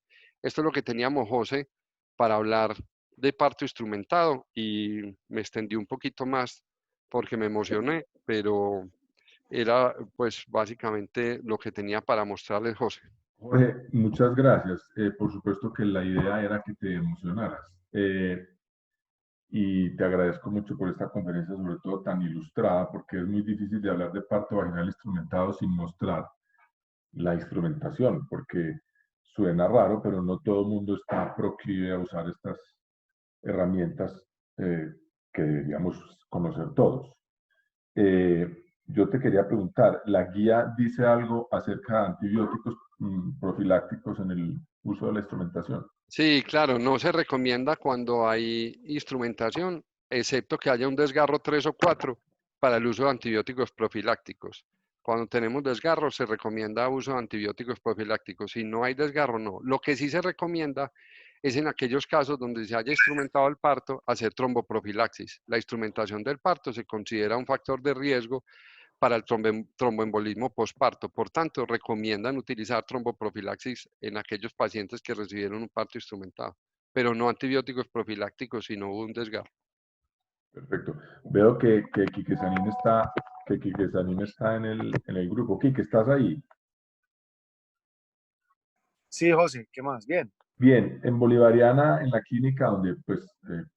Esto es lo que teníamos, José, para hablar de parto instrumentado y me extendí un poquito más porque me emocioné, pero era pues básicamente lo que tenía para mostrarles, José. Jorge, muchas gracias. Por supuesto que la idea era que te emocionaras. Y te agradezco mucho por esta conferencia, sobre todo tan ilustrada, porque es muy difícil de hablar de parto vaginal instrumentado sin mostrar la instrumentación, porque suena raro, pero no todo el mundo está proclive a usar estas herramientas que deberíamos conocer todos. Yo te quería preguntar, ¿la guía dice algo acerca de antibióticos profilácticos en el uso de la instrumentación? Sí, claro, no se recomienda cuando hay instrumentación, excepto que haya un desgarro 3 o 4 para el uso de antibióticos profilácticos. Cuando tenemos desgarro se recomienda uso de antibióticos profilácticos. Si no hay desgarro, no. Lo que sí se recomienda es en aquellos casos donde se haya instrumentado el parto, hacer tromboprofilaxis. La instrumentación del parto se considera un factor de riesgo para el tromboembolismo posparto. Por tanto, recomiendan utilizar tromboprofilaxis en aquellos pacientes que recibieron un parto instrumentado, pero no antibióticos profilácticos si no hubo un desgarro. Perfecto. Veo que Quique Sanín está en el grupo. Quique, ¿estás ahí? Sí, José, ¿qué más? Bien. Bien, en Bolivariana, en la clínica, donde pues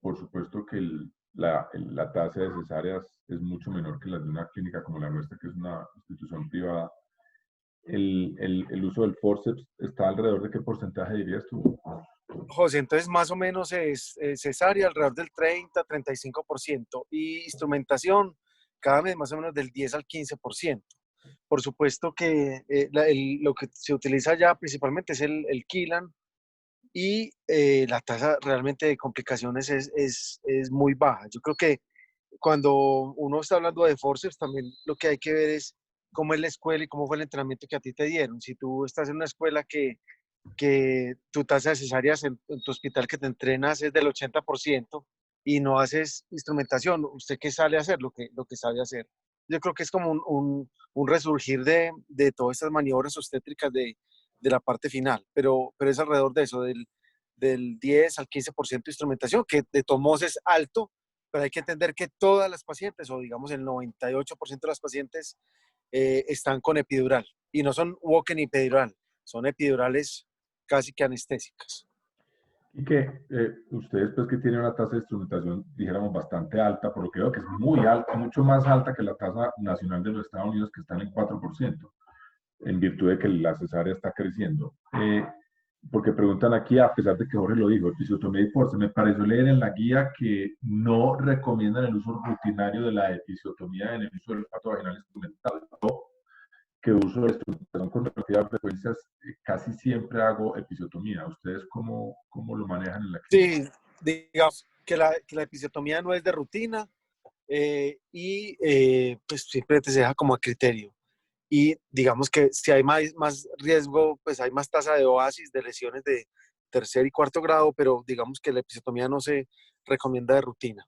por supuesto que la tasa de cesáreas es mucho menor que la de una clínica como la nuestra, que es una institución privada, el uso del forceps está alrededor de qué porcentaje dirías tú? José, entonces más o menos es cesárea alrededor del 30-35% y instrumentación cada vez más o menos del 10 al 15%. Por supuesto que lo que se utiliza ya principalmente es el Kilan y la tasa realmente de complicaciones es muy baja. Yo creo que cuando uno está hablando de forceps, también lo que hay que ver es cómo es la escuela y cómo fue el entrenamiento que a ti te dieron. Si tú estás en una escuela que tu tasa de cesáreas en tu hospital que te entrenas es del 80% y no haces instrumentación, ¿usted qué sale a hacer? Lo que sabe hacer. Yo creo que es como un resurgir de todas estas maniobras obstétricas de la parte final, pero es alrededor de eso, del 10 al 15% de instrumentación, que de todos modos es alto, pero hay que entender que todas las pacientes, o digamos el 98% de las pacientes, están con epidural y no son walk-in epidural. son epidurales casi que anestésicas. Y que ustedes, pues, que tienen una tasa de instrumentación, dijéramos, bastante alta, por lo que veo que es muy alta, mucho más alta que la tasa nacional de los Estados Unidos, que están en 4%, en virtud de que la cesárea está creciendo. Porque preguntan aquí, a pesar de que Jorge lo dijo, episiotomía y force, me pareció leer en la guía que no recomiendan el uso rutinario de la episiotomía en el uso del parto vaginal instrumentado. Que uso de la instrumentación con relativas frecuencias, casi siempre hago episiotomía. ¿Ustedes cómo lo manejan en la clínica? Sí, digamos que la episiotomía no es de rutina pues siempre te se deja como a criterio. Y digamos que si hay más riesgo, pues hay más tasa de oasis, de lesiones de tercer y cuarto grado, pero digamos que la episiotomía no se recomienda de rutina.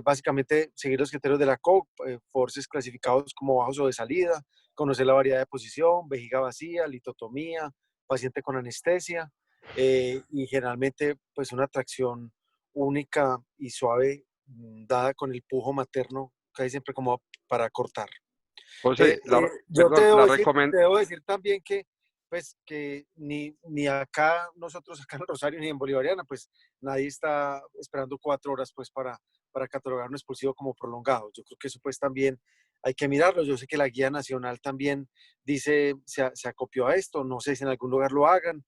Básicamente seguir los criterios de la COG, forces clasificados como bajos o de salida, conocer la variedad de posición, vejiga vacía, litotomía, paciente con anestesia y generalmente pues una tracción única y suave dada con el pujo materno, casi siempre como para cortar. José, Yo perdón, te debo decir también que, pues, que ni acá, nosotros acá en Rosario, ni en Bolivariana, pues nadie está esperando 4 horas pues, para catalogar un expulsivo como prolongado. Yo creo que eso pues también hay que mirarlo. Yo sé que la guía nacional también dice, se acopió a esto, no sé si en algún lugar lo hagan,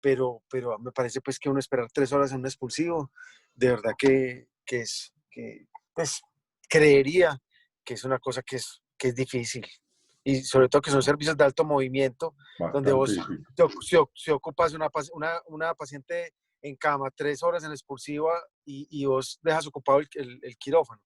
pero me parece pues que uno esperar 3 horas en un expulsivo, de verdad que pues creería que es una cosa que es difícil. Y sobre todo que son servicios de alto movimiento, donde Bastante vos difícil. se ocupas una paciente en cama 3 horas en expulsiva y vos dejas ocupado el quirófano,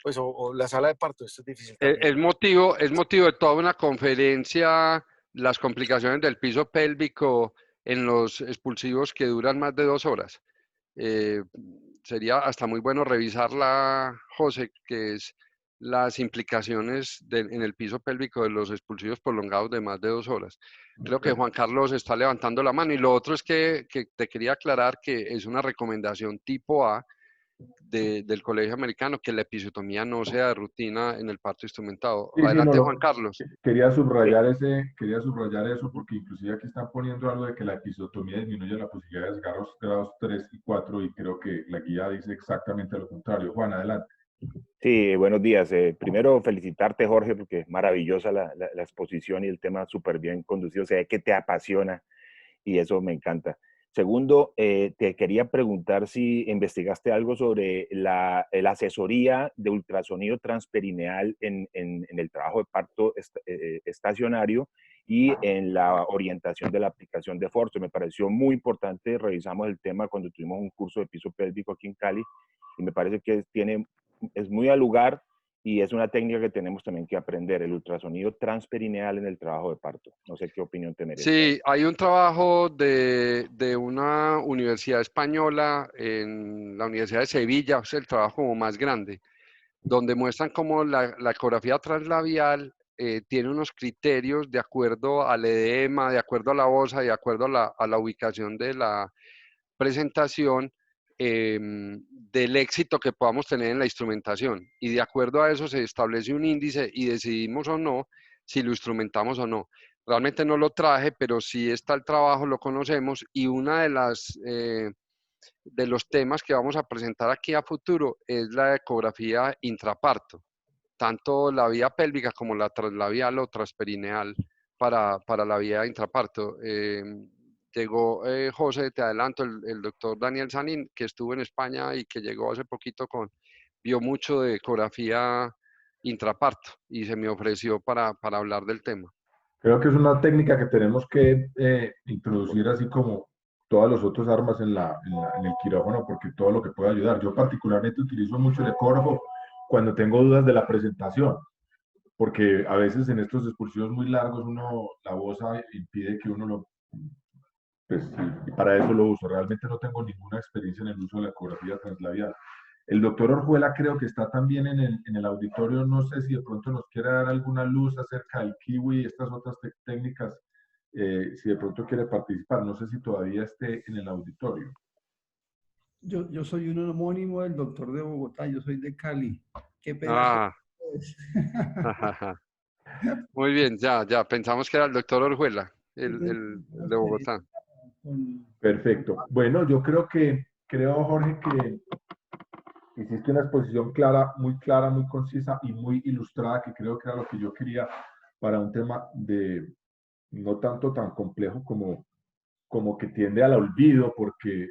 pues, o la sala de parto. Esto es difícil también. Es motivo de toda una conferencia las complicaciones del piso pélvico en los expulsivos que duran más de 2 horas. Sería hasta muy bueno revisarla, José, que es las implicaciones en el piso pélvico de los expulsivos prolongados de más de 2 horas. Creo que Juan Carlos está levantando la mano y lo otro es que te quería aclarar que es una recomendación tipo A del Colegio Americano que la episiotomía no sea de rutina en el parto instrumentado. Sí, sí, no, Adelante, Juan Carlos. quería subrayar eso porque inclusive aquí están poniendo algo de que la episiotomía disminuye la posibilidad de desgarros grados 3 y 4 y creo que la guía dice exactamente lo contrario. Juan, adelante. Sí, buenos días. Primero, felicitarte, Jorge, porque es maravillosa la exposición y el tema súper bien conducido. Se ve que te apasiona y eso me encanta. Segundo, te quería preguntar si investigaste algo sobre la asesoría de ultrasonido transperineal en el trabajo de parto estacionario y en la orientación de la aplicación de Force. Me pareció muy importante. Revisamos el tema cuando tuvimos un curso de piso pélvico aquí en Cali y me parece que es muy al lugar y es una técnica que tenemos también que aprender, el ultrasonido transperineal en el trabajo de parto. No sé qué opinión te merece. Sí, hay un trabajo de una universidad española en la Universidad de Sevilla, es el trabajo como más grande, donde muestran cómo la ecografía translabial tiene unos criterios de acuerdo al edema, de acuerdo a la osa, de acuerdo a la ubicación de la presentación, del éxito que podamos tener en la instrumentación. Y de acuerdo a eso se establece un índice y decidimos o no si lo instrumentamos o no. Realmente no lo traje, pero sí está el trabajo, lo conocemos y una de los temas que vamos a presentar aquí a futuro es la ecografía intraparto, tanto la vía pélvica como la translabial o transperineal para la vía intraparto. Llegó, José, te adelanto, el doctor Daniel Sanín, que estuvo en España y que llegó hace poquito vio mucho de ecografía intraparto y se me ofreció para hablar del tema. Creo que es una técnica que tenemos que introducir así como todas las otras armas en el quirófano, porque todo lo que puede ayudar. Yo particularmente utilizo mucho el ecógrafo cuando tengo dudas de la presentación, porque a veces en estos expulsivos muy largos la voz impide que uno lo... Pues, y para eso lo uso. Realmente no tengo ninguna experiencia en el uso de la ecografía translabial. El doctor Orjuela creo que está también en el auditorio. No sé si de pronto nos quiere dar alguna luz acerca del kiwi y estas otras técnicas, si de pronto quiere participar. No sé si todavía esté en el auditorio. Yo soy un homónimo del doctor de Bogotá, yo soy de Cali. Qué pena. Muy bien, ya, pensamos que era el doctor Orjuela. el de Bogotá. Perfecto. Bueno, yo creo, Jorge, que hiciste una exposición clara, muy concisa y muy ilustrada, que creo que era lo que yo quería para un tema de no tanto tan complejo como que tiende al olvido, porque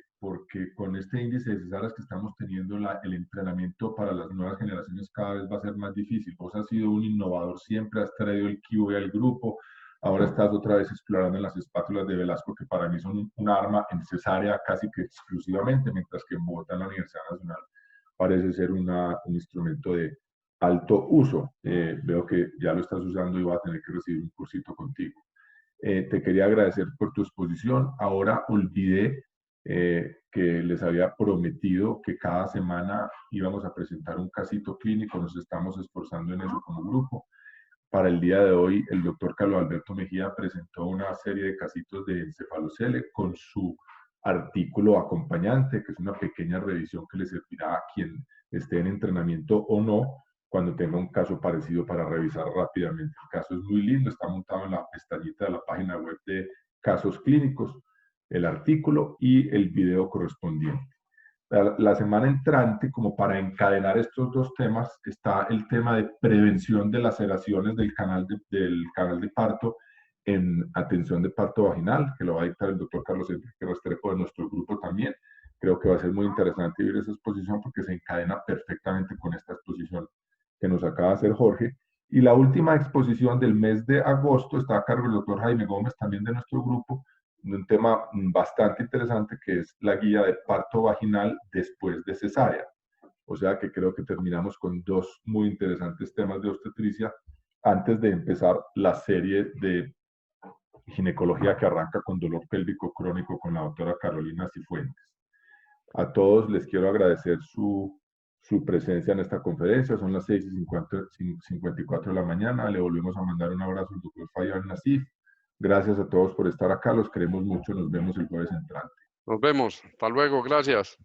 con este índice de cesareas que estamos teniendo, el entrenamiento para las nuevas generaciones cada vez va a ser más difícil. Vos has sido un innovador siempre, has traído el QA al grupo, ahora estás otra vez explorando en las espátulas de Velasco, que para mí son un arma en cesárea casi que exclusivamente, mientras que en Bogotá, en la Universidad Nacional, parece ser un instrumento de alto uso. Veo que ya lo estás usando y va a tener que recibir un cursito contigo. Te quería agradecer por tu exposición. Ahora olvidé que les había prometido que cada semana íbamos a presentar un casito clínico. Nos estamos esforzando en eso como grupo. Para el día de hoy, el doctor Carlos Alberto Mejía presentó una serie de casitos de encefalocele con su artículo acompañante, que es una pequeña revisión que le servirá a quien esté en entrenamiento o no, cuando tenga un caso parecido para revisar rápidamente. El caso es muy lindo, está montado en la pestañita de la página web de casos clínicos, el artículo y el video correspondiente. La semana entrante, como para encadenar estos dos temas, está el tema de prevención de laceraciones del canal de parto en atención de parto vaginal, que lo va a dictar el doctor Carlos Enrique Restrepo de nuestro grupo también. Creo que va a ser muy interesante ver esa exposición porque se encadena perfectamente con esta exposición que nos acaba de hacer Jorge. Y la última exposición del mes de agosto está a cargo del doctor Jaime Gómez, también de nuestro grupo, de un tema bastante interesante que es la guía de parto vaginal después de cesárea. O sea que creo que terminamos con dos muy interesantes temas de obstetricia antes de empezar la serie de ginecología que arranca con dolor pélvico crónico con la doctora Carolina Cifuentes. A todos les quiero agradecer su presencia en esta conferencia. Son las 6:54 de la mañana. Le volvemos a mandar un abrazo al doctor Fabián Nasif. Gracias a todos por estar acá. Los queremos mucho. Nos vemos el jueves entrante. Nos vemos. Hasta luego. Gracias.